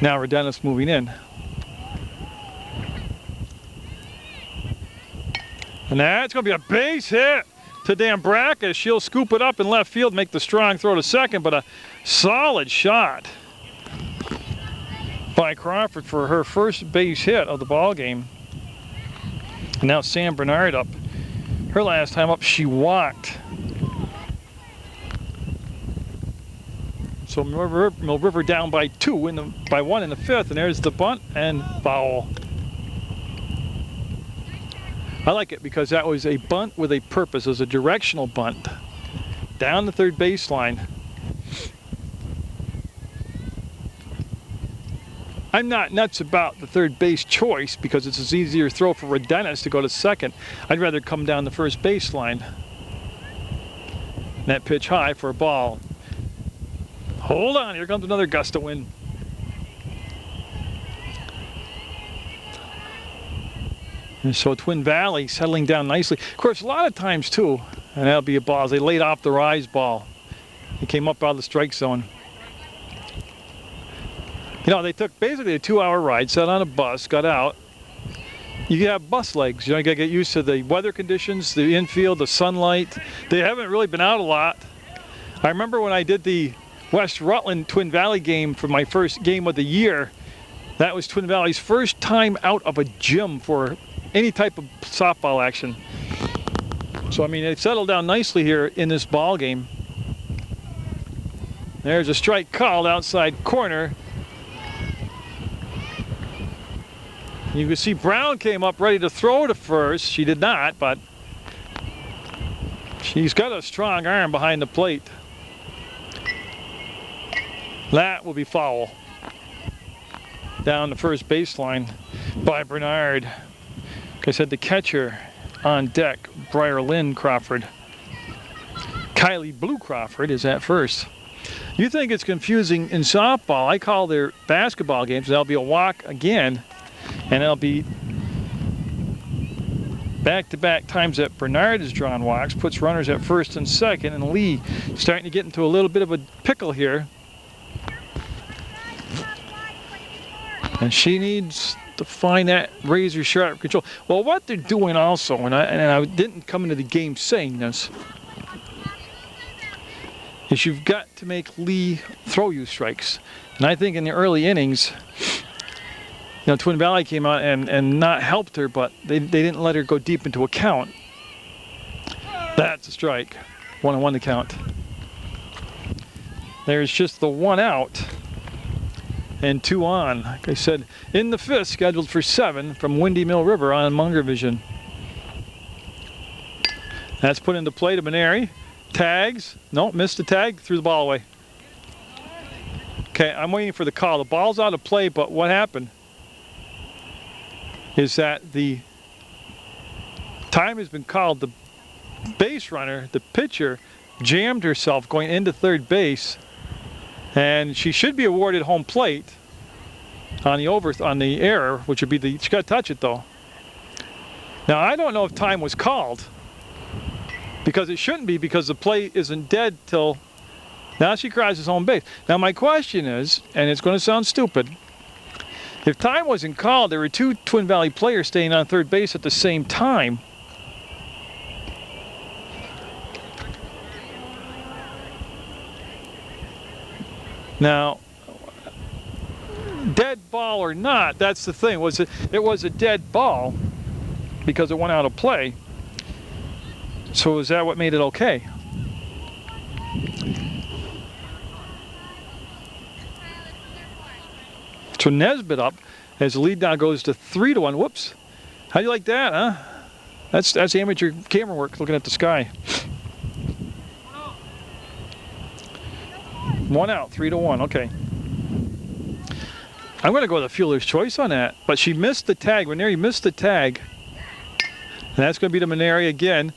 [SPEAKER 1] Now Dennis moving in. And that's going to be a base hit to Dambraka. She'll scoop it up in left field, make the strong throw to second, but a solid shot by Crawford for her first base hit of the ball game. And now Sam Bernard up. Her last time up, she walked. So Mill River down by 2 by 1 in the 5th, and there's the bunt and foul. I like it because that was a bunt with a purpose. It was a directional bunt down the third baseline. I'm not nuts about the third base choice because it's an easier throw for Redenis to go to second. I'd rather come down the first baseline. That pitch high for a ball. Hold on, here comes another gust of wind. And so Twin Valley settling down nicely. Of course, a lot of times too, and that'll be a ball, they laid off the rise ball. He came up out of the strike zone. You know, they took basically a 2-hour ride, sat on a bus, got out. You have bus legs. You know, you gotta get used to the weather conditions, the infield, the sunlight. They haven't really been out a lot. I remember when I did the West Rutland Twin Valley game for my first game of the year. That was Twin Valley's first time out of a gym for any type of softball action. So I mean, they've settled down nicely here in this ball game. There's a strike called outside corner. You can see Brown came up ready to throw to first. She did not, but she's got a strong arm behind the plate. That will be foul. Down the first baseline by Bernard. Like I said, the catcher on deck, Briar Lynn Crawford. Kylie Blue Crawford is at first. You think it's confusing in softball. I call their basketball games. That'll be a walk again. And it'll be back-to-back times that Bernard has drawn walks, puts runners at first and second, and Lee starting to get into a little bit of a pickle here. And she needs to find that razor sharp control. Well, what they're doing also, and I didn't come into the game saying this, is you've got to make Lee throw you strikes. And I think in the early innings, you know, Twin Valley came out and not helped her, but they didn't let her go deep into a count. That's a strike. 1-1 to count. There's just the 1 out. And 2 on. Like I said, in the 5th, scheduled for 7 from Windy Mill River on Munger Vision. That's put into play to Maneri. Tags. No, missed the tag. Threw the ball away. Okay, I'm waiting for the call. The ball's out of play, but what happened is that the time has been called. The base runner, the pitcher, jammed herself going into third base, and she should be awarded home plate on the error, which would be she got to touch it though. Now I don't know if time was called, because it shouldn't be, because the play isn't dead till now she crosses home base. Now my question is, and it's going to sound stupid, if time wasn't called, there were two Twin Valley players staying on third base at the same time. Now, dead ball or not, that's the thing. It was a dead ball because it went out of play. So is that what made it okay? So Nesbitt up as the lead now goes to 3-1. Whoops. How do you like that, huh? That's amateur camera work looking at the sky. 1 out, 3-1, okay. I'm going to go with a fielder's choice on that, but she missed the tag. Maneri missed the tag. And that's going to be to Maneri again.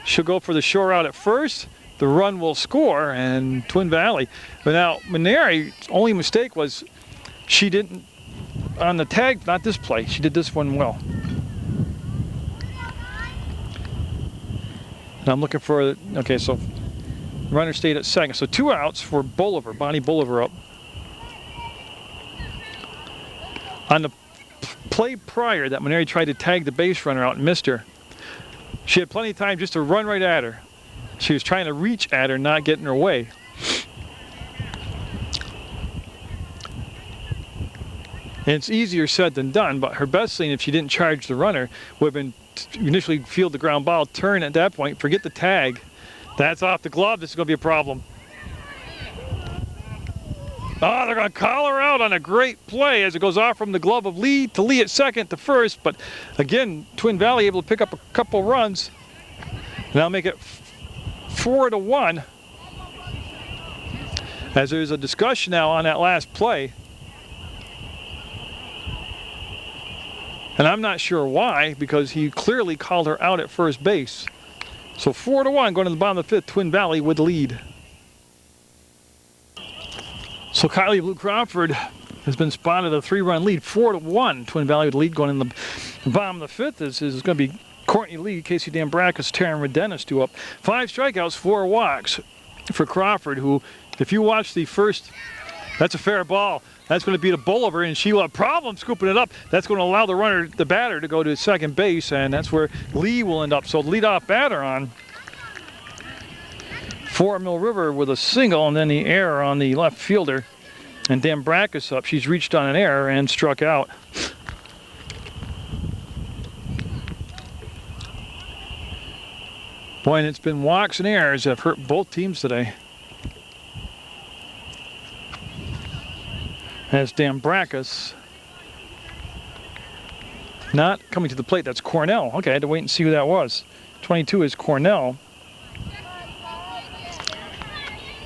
[SPEAKER 1] She'll go for the shore out at first. The run will score, and Twin Valley. But now, Maneri's only mistake was she didn't, on the tag, not this play, she did this one well. And I'm looking for, okay, so runner stayed at second. So 2 outs for Bolivar, Bonnie Bolivar up. On the play prior that Maneri tried to tag the base runner out and missed her, she had plenty of time just to run right at her. She was trying to reach at her, not get in her way. And it's easier said than done, but her best thing, if she didn't charge the runner, would have been to initially field the ground ball, turn at that point, forget the tag. That's off the glove. This is going to be a problem. Oh, they're going to call her out on a great play as it goes off from the glove of Lee to Lee at second to first. But again, Twin Valley able to pick up a couple runs. Now make it 4-1. As there's a discussion now on that last play. And I'm not sure why, because he clearly called her out at first base. So 4-1 going to the bottom of the fifth, Twin Valley with the lead. So Kylie Blue Crawford has been spotted a 3-run lead, 4-1. Twin Valley with the lead going in the bottom of the fifth. This is going to be Courtney Lee, Casey Dambrackas, Taryn Redenis due up. 5 strikeouts, 4 walks for Crawford, who, if you watch the first, that's a fair ball. That's going to beat a Bolivar, and she will have problems scooping it up. That's going to allow the batter, to go to second base, and that's where Lee will end up. So leadoff batter on for Mill River with a single, and then the error on the left fielder. And Dambrackas up. She's reached on an error and struck out. Boy, and it's been walks and errors that have hurt both teams today. As Dambrackas not coming to the plate. That's Cornell. Okay, I had to wait and see who that was. 22 is Cornell.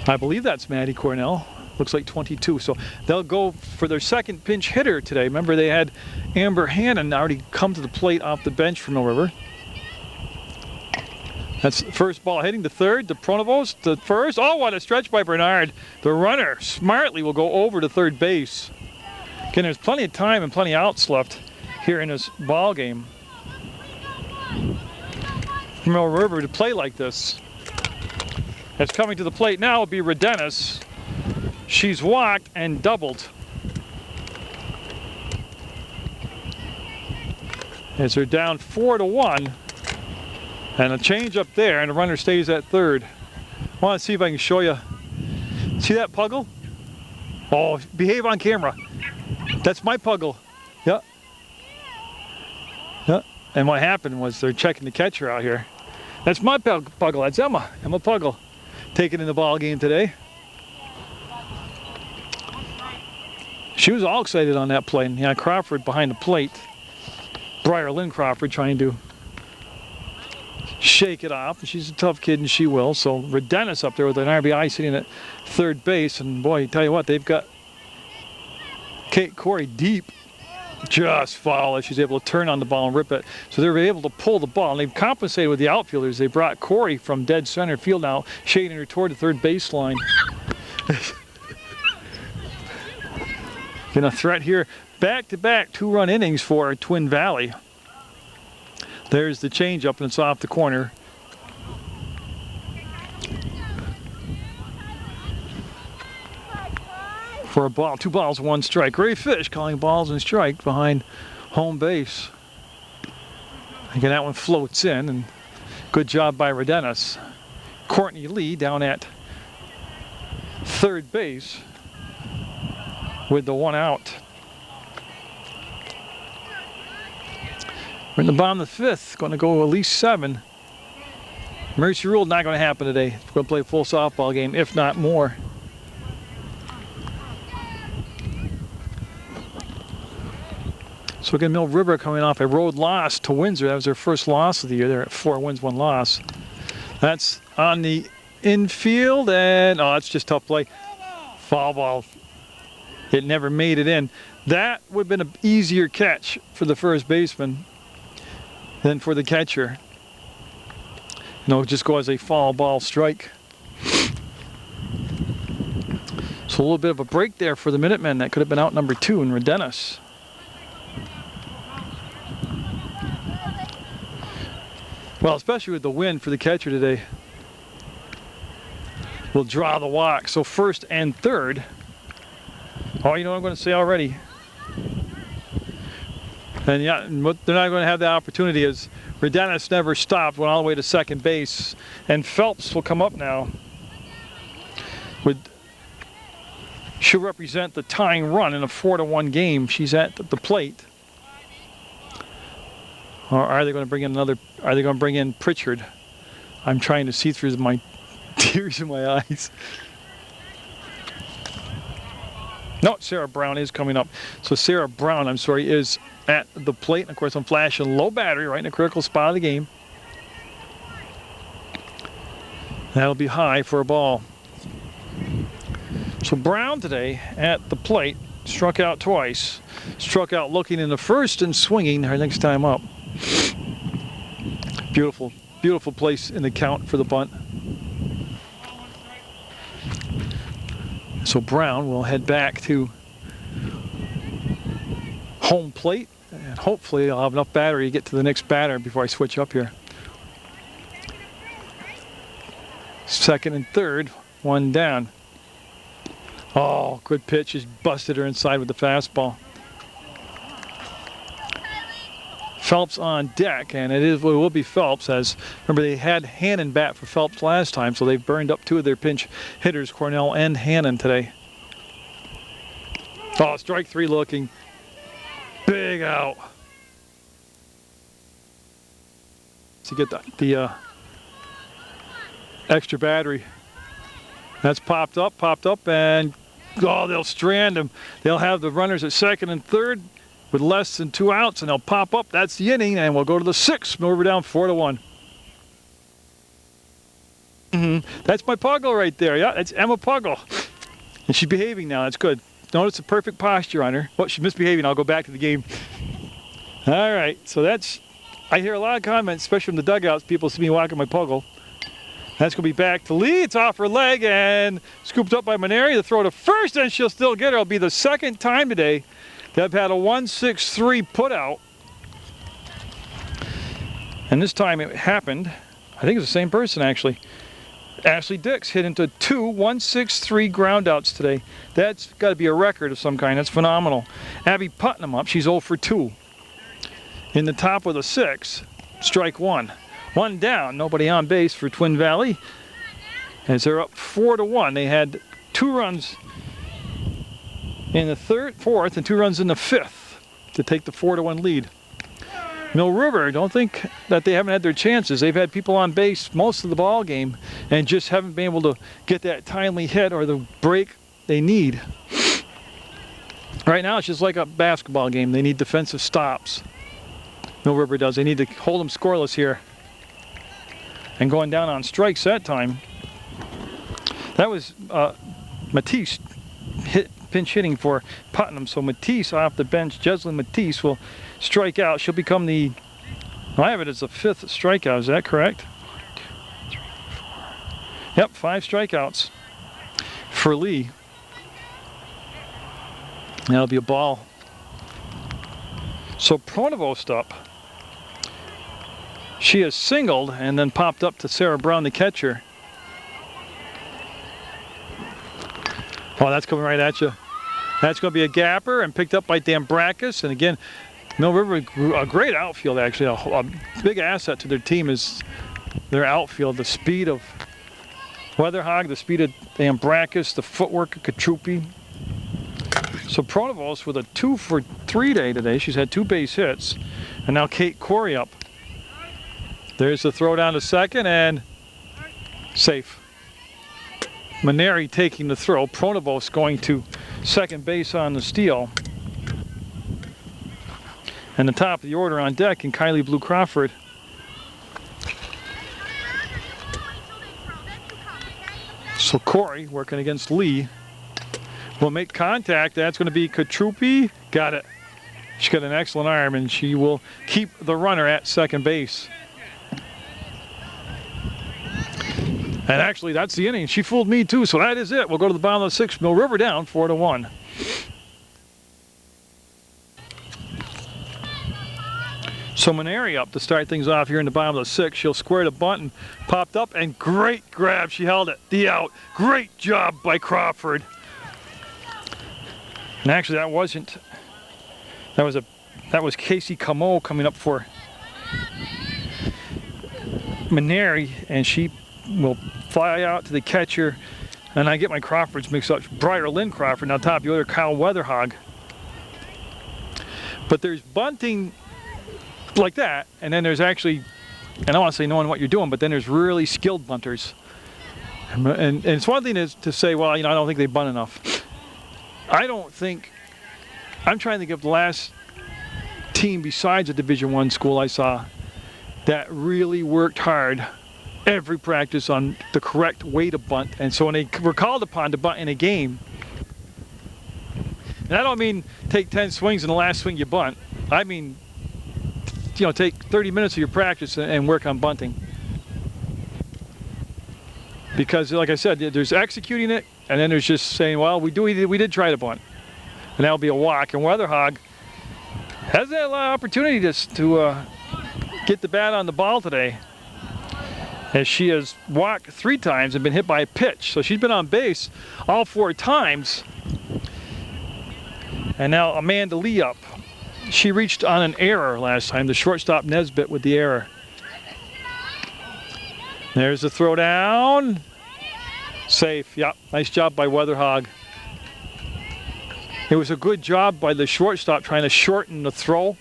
[SPEAKER 1] I believe that's Maddie Cornell. Looks like 22. So they'll go for their second pinch hitter today. Remember, they had Amber Hannon already come to the plate off the bench from Mill River. That's the first ball hitting the third. The Pronovos to first. Oh, what a stretch by Bernard. The runner smartly will go over to third base. Again, there's plenty of time and plenty of outs left here in this ball game. Mill River to play like this. As coming to the plate now will be Redenis. She's walked and doubled. As they're down 4-1. And a change up there, and the runner stays at third. I want to see if I can show you. See that puggle? Oh, behave on camera. That's my puggle. Yeah. Yeah. And what happened was they're checking the catcher out here. That's my puggle. That's Emma. Emma Puggle. Taken in the ball game today. She was all excited on that play. And yeah, Crawford behind the plate. Briar Lynn Crawford trying to shake it off. She's a tough kid, and she will. So Redenis up there with an RBI sitting at third base. And boy, I tell you what, they've got Kate Corey deep, just foul as she's able to turn on the ball and rip it. So they were able to pull the ball, and they've compensated with the outfielders. They brought Corey from dead center field now, shading her toward the third baseline. Gonna threat here, back-to-back 2-run innings for Twin Valley. There's the changeup, and it's off the corner. For a ball, 2 balls, 1 strike. Ray Fish calling balls and strike behind home base. Again, that one floats in, and good job by Rodenas. Courtney Lee down at third base with the 1 out. We're in the bottom of the 5th, going to go at least 7. Emergency rule not going to happen today. We're going to play a full softball game, if not more. So again, Mill River coming off a road loss to Windsor. That was their first loss of the year. They're at 4 wins, 1 loss. That's on the infield, and oh, that's just tough play. Foul ball. It never made it in. That would have been an easier catch for the first baseman than for the catcher. Just go as a foul ball strike. So a little bit of a break there for the Minutemen. That could have been out number 2 in Rodenas. Well, especially with the wind for the catcher today. We'll draw the walk. So first and third. Oh, you know what I'm going to say already. And yeah, what they're not going to have the opportunity is Rodenas never stopped, went all the way to second base. And Phelps will come up now. She'll represent the tying run in a 4-1 game. She's at the plate. Or are they going to bring in another? Are they going to bring in Pritchard? I'm trying to see through my tears in my eyes. No, Sarah Brown is coming up. So Sarah Brown, I'm sorry, is at the plate. And of course, I'm flashing low battery right in a critical spot of the game. That'll be high for a ball. So Brown today at the plate, struck out twice. Struck out looking in the first and swinging her next time up. Beautiful, beautiful place in the count for the bunt. So Brown will head back to home plate, and hopefully I'll have enough battery to get to the next batter before I switch up here. Second and third, 1 down. Oh, good pitch, just busted her inside with the fastball. Phelps on deck, and it will be Phelps, as remember they had Hannon bat for Phelps last time, so they've burned up 2 of their pinch hitters, Cornell and Hannon, today. Oh, strike 3 looking. Big out. To get the extra battery. That's popped up, and oh, they'll strand him. They'll have the runners at second and third with less than 2 outs, and they'll pop up. That's the inning, and we'll go to the 6th. Mill River down 4-1. That's my Puggle right there. Yeah, that's Emma Puggle. And she's behaving now. That's good. Notice the perfect posture on her. Oh, she's misbehaving. I'll go back to the game. All right, so that's, I hear a lot of comments, especially from the dugouts. People see me walking my Puggle. That's going to be back to Lee. It's off her leg and scooped up by Maneri. The throw to first, and she'll still get her. It'll be the 2nd time today they've had a 1-6-3 put out. And this time it happened, I think it's the same person actually. Ashley Dix hit into 2 1-6-3 ground outs today. That's got to be a record of some kind. That's phenomenal. Abby Putnam up. She's 0 for 2. In the top of the 6th, strike 1. 1 down, nobody on base for Twin Valley. As they're up 4-1. They had 2 runs in the 4th, and 2 runs in the 5th to take the 4-1 lead. Mill River, don't think that they haven't had their chances. They've had people on base most of the ball game and just haven't been able to get that timely hit or the break they need. Right now it's just like a basketball game. They need defensive stops. Mill River does. They need to hold them scoreless here. And going down on strikes that time. That was Matisse pinch hitting for Putnam. So Matisse off the bench, Jeslyn Matisse will strike out. She'll become the, I have it as the 5th strikeout, is that correct? 1, 2, 3, 4. Yep, 5 strikeouts for Lee. That'll be a ball. So Pronovost up. She has singled and then popped up to Sarah Brown, the catcher. Oh, that's coming right at you. That's going to be a gapper and picked up by Dambrakis. And again, Mill River, a great outfield actually. A big asset to their team is their outfield. The speed of Weatherhog, the speed of Dambrakis, the footwork of Katrupi. So Pronovost with a 2 for 3 day today. She's had 2 base hits. And now Kate Corey up. There's the throw down to second and safe. Maneri taking the throw. Pronovost going to second base on the steal. And the top of the order on deck, and Kylie Blue Crawford. So Corey working against Lee will make contact. That's going to be Katrupi. Got it. She's got an excellent arm, and she will keep the runner at second base. And actually, that's the inning. She fooled me too, so that is it. We'll go to the bottom of the 6th. Mill River down 4-1. So Maneri up to start things off here in the bottom of the 6th. She'll square the bunt and popped up, and great grab. She held it. The out. Great job by Crawford. And actually, that was Casey Camo coming up for Maneri, and she will fly out to the catcher, and I get my Crawfords mixed up. Briar Lynn Crawford, now top of the order, Kyle Weatherhog. But there's bunting like that, and then there's actually, and I don't want to say knowing what you're doing, but then there's really skilled bunters. And it's one thing to say, well, you know, I don't think they bunt enough. I don't think, I'm trying to think of the last team besides a Division I school I saw that really worked hard every practice on the correct way to bunt. And so when they were called upon to bunt in a game, and I don't mean take 10 swings and the last swing you bunt. I mean, you know, take 30 minutes of your practice and work on bunting. Because like I said, there's executing it, and then there's just saying, well, we did try to bunt. And that'll be a walk. And Weatherhog hasn't had a lot of opportunity to get the bat on the ball today, as she has walked 3 times and been hit by a pitch. So she's been on base all 4 times. And now Amanda Lee up. She reached on an error last time, the shortstop Nesbitt with the error. There's the throw down. Safe, yep, nice job by Weatherhog. It was a good job by the shortstop trying to shorten the throw.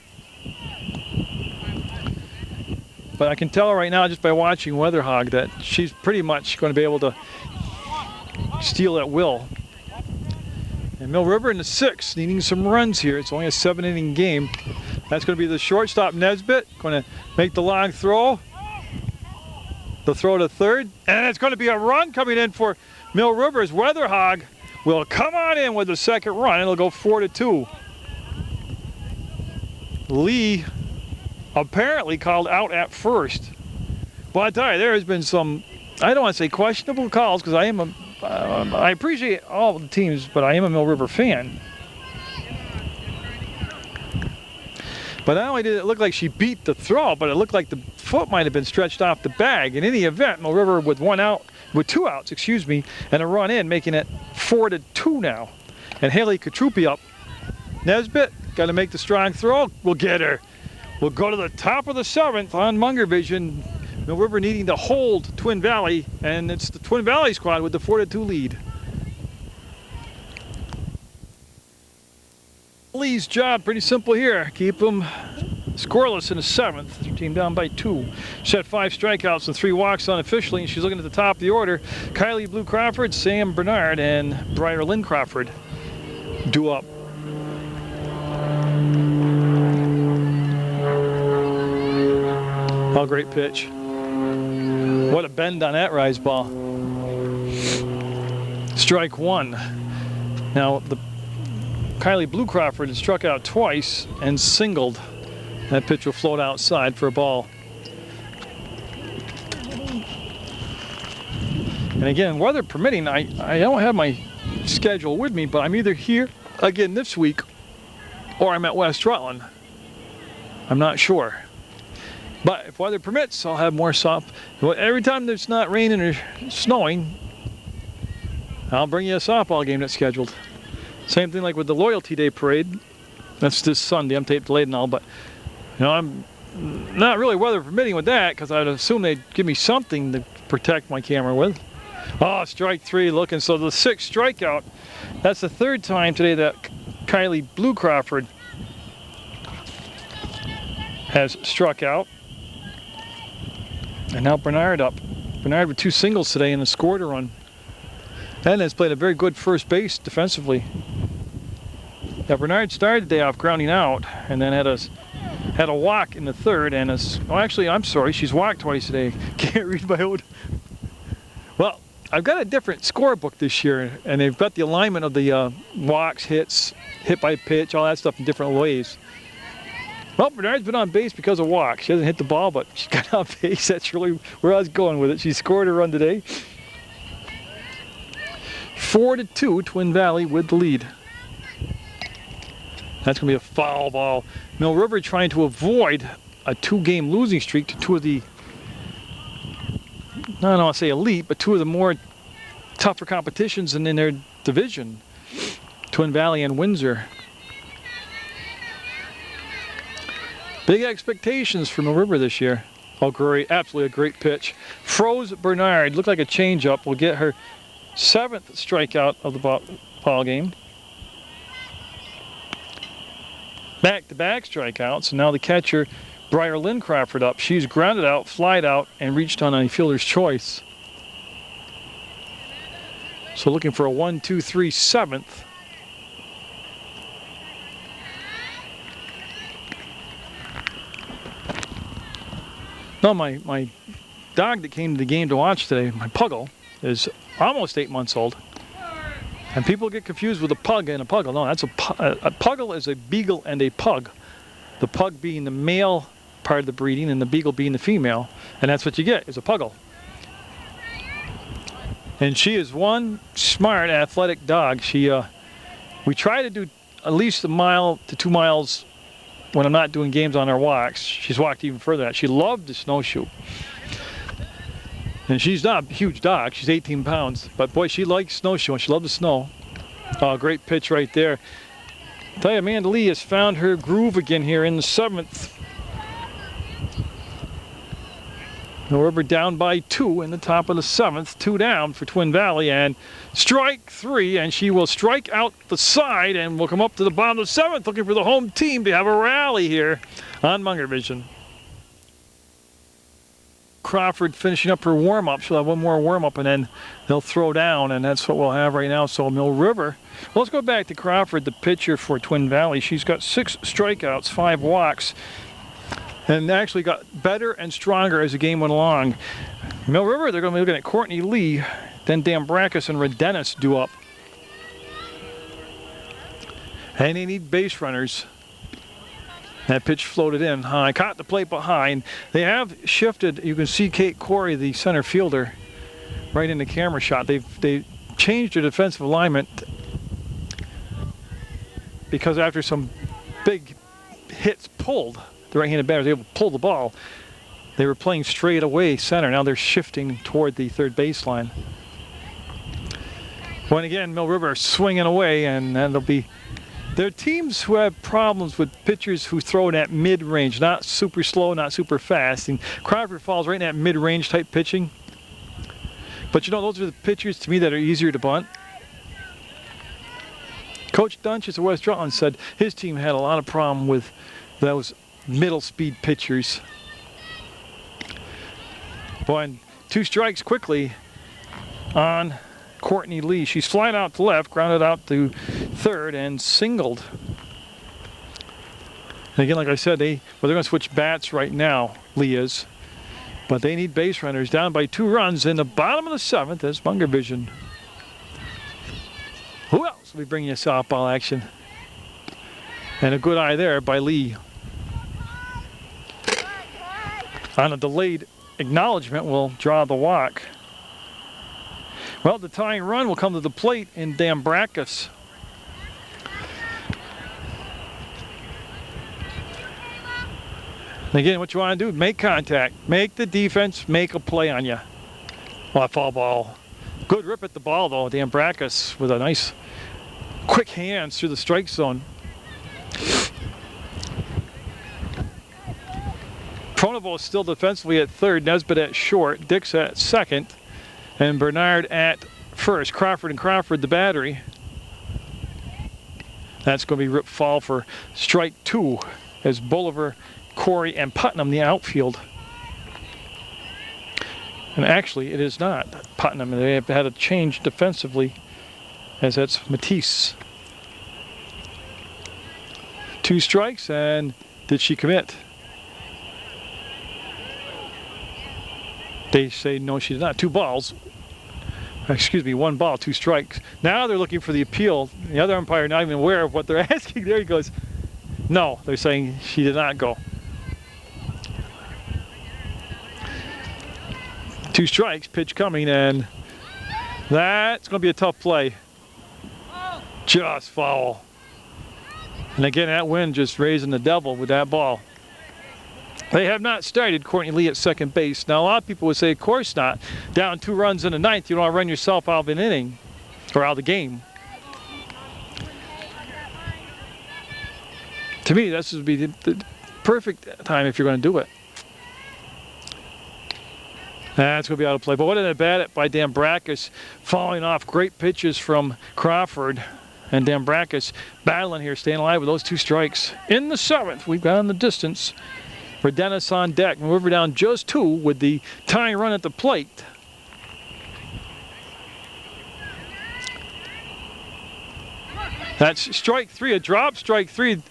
[SPEAKER 1] But I can tell right now just by watching Weatherhog that she's pretty much going to be able to steal at will. And Mill River in the 6th, needing some runs here. It's only a 7-inning game. That's going to be the shortstop Nesbitt, going to make the long throw. The throw to third, and it's going to be a run coming in for Mill River as Weatherhog will come on in with the 2nd run. It'll go 4-2. Lee apparently called out at first. Well, I tell you, there has been some, I don't want to say questionable calls, because I appreciate all the teams, but I am a Mill River fan. But not only did it look like she beat the throw, but it looked like the foot might have been stretched off the bag. In any event, Mill River with 2 outs, excuse me, and a run in, making it 4-2 now. And Haley Katrupi up. Nesbitt got to make the strong throw. We'll get her. We'll go to the top of the 7th on Munger Vision. Mill River needing to hold Twin Valley, and it's the Twin Valley squad with the 4-2 lead. Lee's job pretty simple here. Keep them scoreless in the 7th. Their team down by 2. She had 5 strikeouts and 3 walks unofficially, and she's looking at the top of the order. Kylie Blue Crawford, Sam Bernard, and Briar Lynn Crawford due up. Oh, great pitch. What a bend on that rise ball. Strike 1. Now, the Kylie Blue Crawford had struck out twice and singled. That pitch will float outside for a ball. And again, weather permitting, I don't have my schedule with me, but I'm either here again this week or I'm at West Rutland. I'm not sure. But if weather permits, I'll have more soft. Every time there's not raining or snowing, I'll bring you a softball game that's scheduled. Same thing like with the Loyalty Day Parade. That's this Sunday. I'm tape delayed and all, but you know, I'm not really weather permitting with that because I'd assume they'd give me something to protect my camera with. Oh, strike three looking. So the 6th strikeout. That's the 3rd time today that Kylie Blue Crawford has struck out. And now Bernard up. Bernard with 2 singles today and has scored a run. And has played a very good first base defensively. Now Bernard started the day off grounding out and then had a walk in the 3rd and actually I'm sorry, she's walked twice today. Can't read my own. Well, I've got a different scorebook this year and they've got the alignment of the walks, hits, hit by pitch, all that stuff in different ways. Well, Bernard's been on base because of walks. She hasn't hit the ball, but she got on base. That's really where I was going with it. She scored a run today. 4-2, Twin Valley with the lead. That's going to be a foul ball. Mill River trying to avoid a 2-game losing streak to 2 of the, I don't want to say elite, but 2 of the more tougher competitions in their division. Twin Valley and Windsor. Big expectations for Mill River this year. Oh, great, absolutely a great pitch. Froze Bernard, looked like a changeup, will get her 7th strikeout of the ball game. Back-to-back strikeouts, and now the catcher, Briar Lynn Crawford up. She's grounded out, flied out, and reached on a fielder's choice. So looking for a 1-2-3 7th. No, my dog that came to the game to watch today, my Puggle, is almost 8 months old. And people get confused with a pug and a puggle. No, that's a puggle is a beagle and a pug. The pug being the male part of the breeding and the beagle being the female. And that's what you get, is a puggle. And she is one smart, athletic dog. We try to do at least 1 mile to 2 miles when I'm not doing games on our walks. She's walked even further than that. She loved the snowshoe. And she's not a huge dog. She's 18 pounds. But boy, she likes snowshoeing. She loves the snow. Oh, great pitch right there. I tell you, Amanda Lee has found her groove again here in the 7th. We're down by 2 in the top of the 7th. 2 down for Twin Valley. And strike 3. And she will strike out the side and will come up to the bottom of the 7th looking for the home team to have a rally here on Munger Vision. Crawford finishing up her warm-up. She'll have 1 more warm-up and then they'll throw down, and that's what we'll have right now. So Mill River. Well, let's go back to Crawford, the pitcher for Twin Valley. She's got 6 strikeouts, 5 walks, and actually got better and stronger as the game went along. Mill River, they're going to be looking at Courtney Lee, then Dan Brackus and Redenis due up. And they need base runners. That pitch floated in high, caught the plate behind. They have shifted. You can see Kate Corey, the center fielder, right in the camera shot. They've changed their defensive alignment because after some big hits pulled, the right-handed batter was able to pull the ball. They were playing straight away center. Now they're shifting toward the 3rd baseline. When again, Mill River swinging away, and they'll be. There are teams who have problems with pitchers who throw in that mid-range, not super slow, not super fast. And Crawford falls right in that mid-range type pitching. But you know, those are the pitchers to me that are easier to bunt. Coach Dunches of West Rutland said his team had a lot of problem with those middle-speed pitchers. Boy, and 2 strikes quickly on Courtney Lee. She's flying out to left, grounded out to 3rd, and singled. And again, like I said, they're going to switch bats right now, Lee is. But they need base runners. Down by 2 runs in the bottom of the 7th as Munger Vision. Who else will be bringing you softball action? And a good eye there by Lee. On a delayed acknowledgement, we'll draw the walk. Well, the tying run will come to the plate in Dambrakis. Again, what you want to do, make contact. Make the defense make a play on you. Well, foul ball. Good rip at the ball, though. Dambrakis with a nice, quick hands through the strike zone. Pronovo is still defensively at third, Nesbitt at short, Dix at second, and Bernard at first. Crawford and Crawford, the battery. That's going to be rip foul for strike 2 as Bolivar, Corey, and Putnam the outfield. And actually, it is not Putnam. They have had a change defensively, as that's Matisse. 2 strikes, and did she commit? They say no, she did not. 2 balls. Excuse me, 1 ball, 2 strikes. Now they're looking for the appeal. The other umpire not even aware of what they're asking. There he goes. No, they're saying she did not go. 2 strikes, pitch coming, and that's going to be a tough play. Just foul. And again, that wind just raising the devil with that ball. They have not started Courtney Lee at second base. Now, a lot of people would say, of course not. Down 2 runs in the 9th, you don't want to run yourself out of an inning or out of the game. To me, this would be the perfect time if you're going to do it. That's going to be out of play. But what an at-bat by Dambrakis, following off great pitches from Crawford. And Dambrakis battling here, staying alive with those 2 strikes. In the 7th, we've got on the distance. Redenis on deck. We're down just 2 with the tying run at the plate. That's strike 3, a drop strike 3.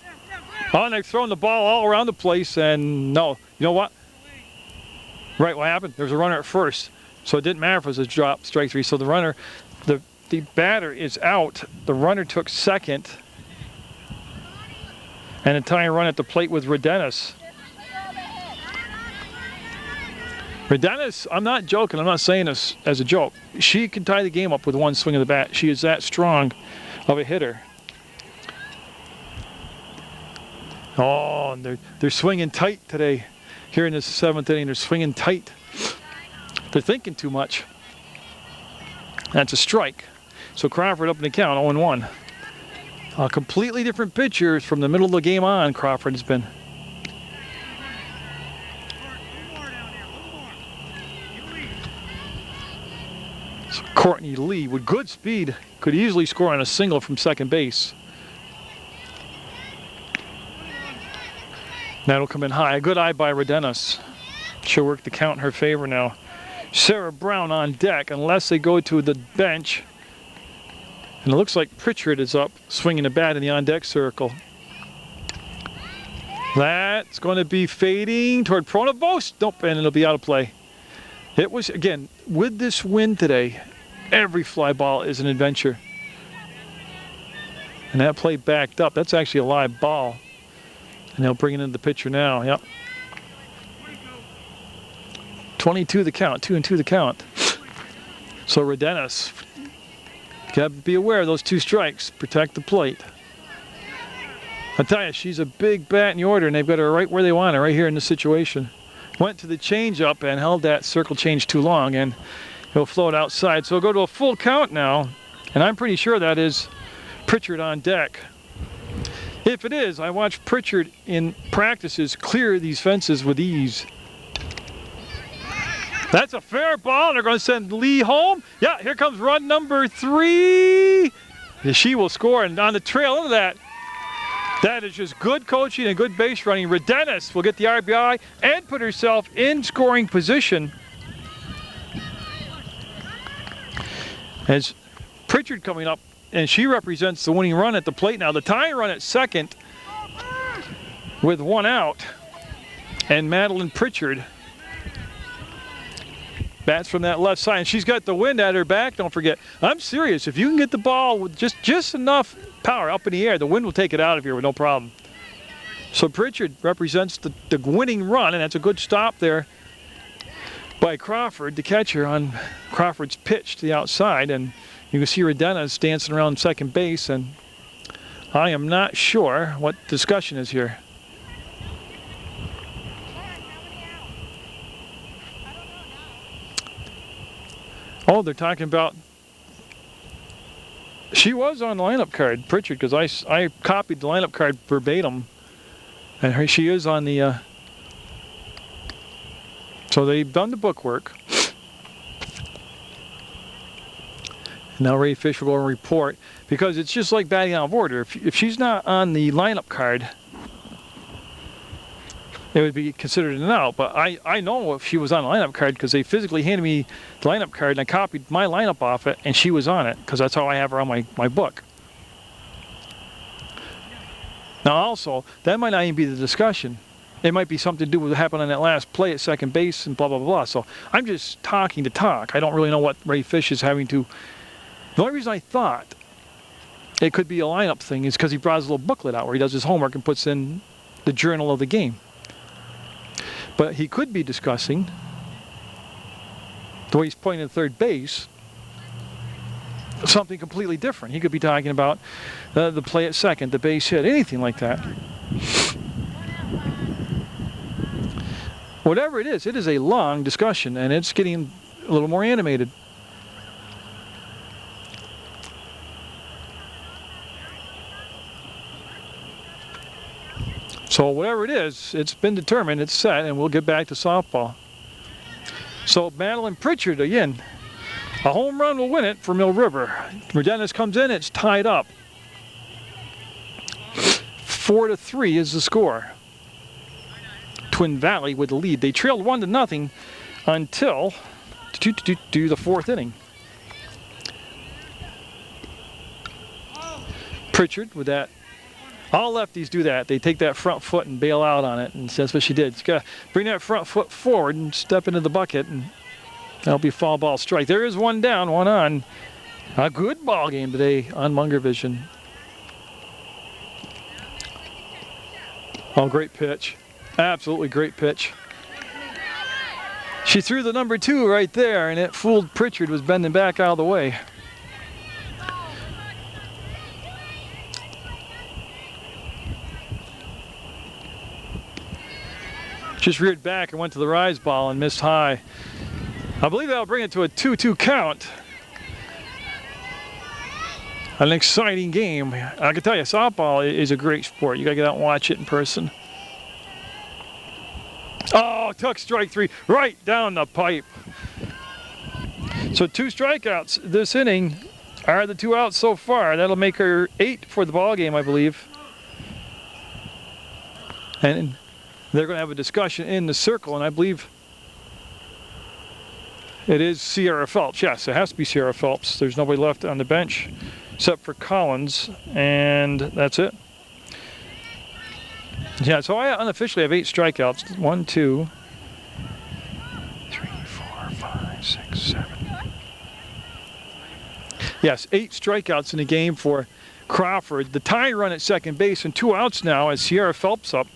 [SPEAKER 1] Oh, and they're throwing the ball all around the place, and no. You know what? Right, what happened? There was a runner at first, so it didn't matter if it was a drop strike 3. So the runner, the batter is out. The runner took second. And a tying run at the plate with Redenis. Redenis, I'm not joking, I'm not saying this as a joke. She can tie the game up with 1 swing of the bat. She is that strong of a hitter. Oh, and they're swinging tight today. Here in this 7th inning, they're swinging tight. They're thinking too much. That's a strike. So Crawford up in the count, 0-1. A completely different pitcher from the middle of the game on, Crawford has been. So Courtney Lee, with good speed, could easily score on a single from second base. That'll come in high. A good eye by Redenis. She'll work the count in her favor now. Sarah Brown on deck, unless they go to the bench. And it looks like Pritchard is up, swinging the bat in the on-deck circle. That's going to be fading toward Pronovost. Nope, and it'll be out of play. It was, again, with this wind today, every fly ball is an adventure. And that play backed up. That's actually a live ball. And they'll bring it into the pitcher now. Yep. 22 the count, 2-2 the count. So Redenis, got to be aware of those 2 strikes. Protect the plate. I tell you, she's a big bat in the order, and they've got her right where they want her, right here in this situation. Went to the changeup and held that circle change too long, and he'll float outside. So we'll go to a full count now, and I'm pretty sure that is Pritchard on deck. If it is, I watched Pritchard in practices clear these fences with ease. That's a fair ball. They're going to send Lee home. Yeah, here comes run number 3. She will score, and on the trail of that, that is just good coaching and good base running. Redenis will get the RBI and put herself in scoring position. As Pritchard coming up, and she represents the winning run at the plate now. The tying run at second with 1 out. And Madeline Pritchard bats from that left side. And she's got the wind at her back, don't forget. I'm serious. If you can get the ball with just enough power up in the air, the wind will take it out of here with no problem. So Pritchard represents the winning run, and that's a good stop there by Crawford, the catcher, on Crawford's pitch to the outside. And you can see Radenna is dancing around second base, and I am not sure what discussion is here. Oh, they're talking about, she was on the lineup card, Pritchard, because I copied the lineup card verbatim, and she is on the, so they've done the bookwork. Now Ray Fisher will report, because it's just like batting out of order. If she's not on the lineup card, it would be considered an out. But I know if she was on the lineup card because they physically handed me the lineup card and I copied my lineup off it, and she was on it because that's how I have her on my book. Now also, that might not even be the discussion. It might be something to do with what happened on that last play at second base and blah, blah, blah. So I'm just talking to talk. I don't really know what Ray Fish is having to... The only reason I thought it could be a lineup thing is because he brought his little booklet out where he does his homework and puts in the journal of the game. But he could be discussing the way he's pointing at third base, something completely different. He could be talking about the play at second, the base hit, anything like that. Whatever it is a long discussion, and it's getting a little more animated. So whatever it is, it's been determined, it's set, and we'll get back to softball. So Madeline Pritchard, again, a home run will win it for Mill River. Radenna comes in, it's tied up. 4-3 is the score. Twin Valley with the lead. They trailed 1-0 until the fourth inning. Pritchard with that. All lefties do that. They take that front foot and bail out on it, and that's what she did. She's got to bring that front foot forward and step into the bucket, and that'll be foul ball strike. There is one down, one on. A good ball game today on Munger Vision. Oh, great pitch. Absolutely great pitch. She threw the number 2 right there, and it fooled Pritchard, was bending back out of the way. Just reared back and went to the rise ball and missed high. I believe that'll bring it to a 2-2 count. An exciting game. I can tell you, softball is a great sport. You gotta get out and watch it in person. Oh, took strike 3 right down the pipe. So 2 strikeouts this inning are the 2 outs so far. That'll make her 8 for the ball game, I believe. And they're going to have a discussion in the circle, and I believe it is Sierra Phelps. Yes, it has to be Sierra Phelps. There's nobody left on the bench except for Collins, and that's it. Yeah, so I unofficially have 8 strikeouts. 1, 2, 3, 4, 5, 6, 7. Yes, 8 strikeouts in the game for Crawford. The tie run at second base, and 2 outs now as Sierra Phelps up.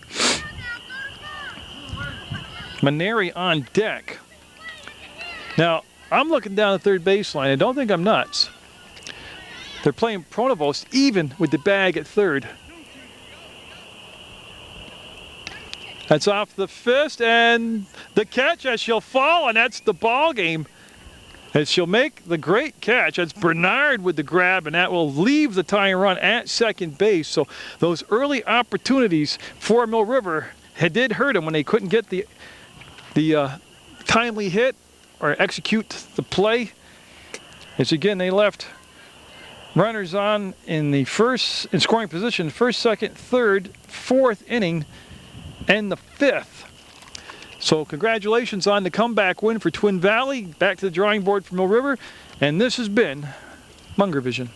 [SPEAKER 1] Maneri on deck. Now, I'm looking down the third baseline. I don't think I'm nuts. They're playing Pronovost even with the bag at third. That's off the fist, and the catch as she'll fall, and that's the ball game. As she'll make the great catch. That's Bernard with the grab, and that will leave the tying run at second base. So those early opportunities for Mill River did hurt them when they couldn't get the timely hit or execute the play. As again, they left runners on in the in scoring position, first, second, third, fourth inning, and the 5th. So congratulations on the comeback win for Twin Valley. Back to the drawing board for Mill River. And this has been Munger Vision.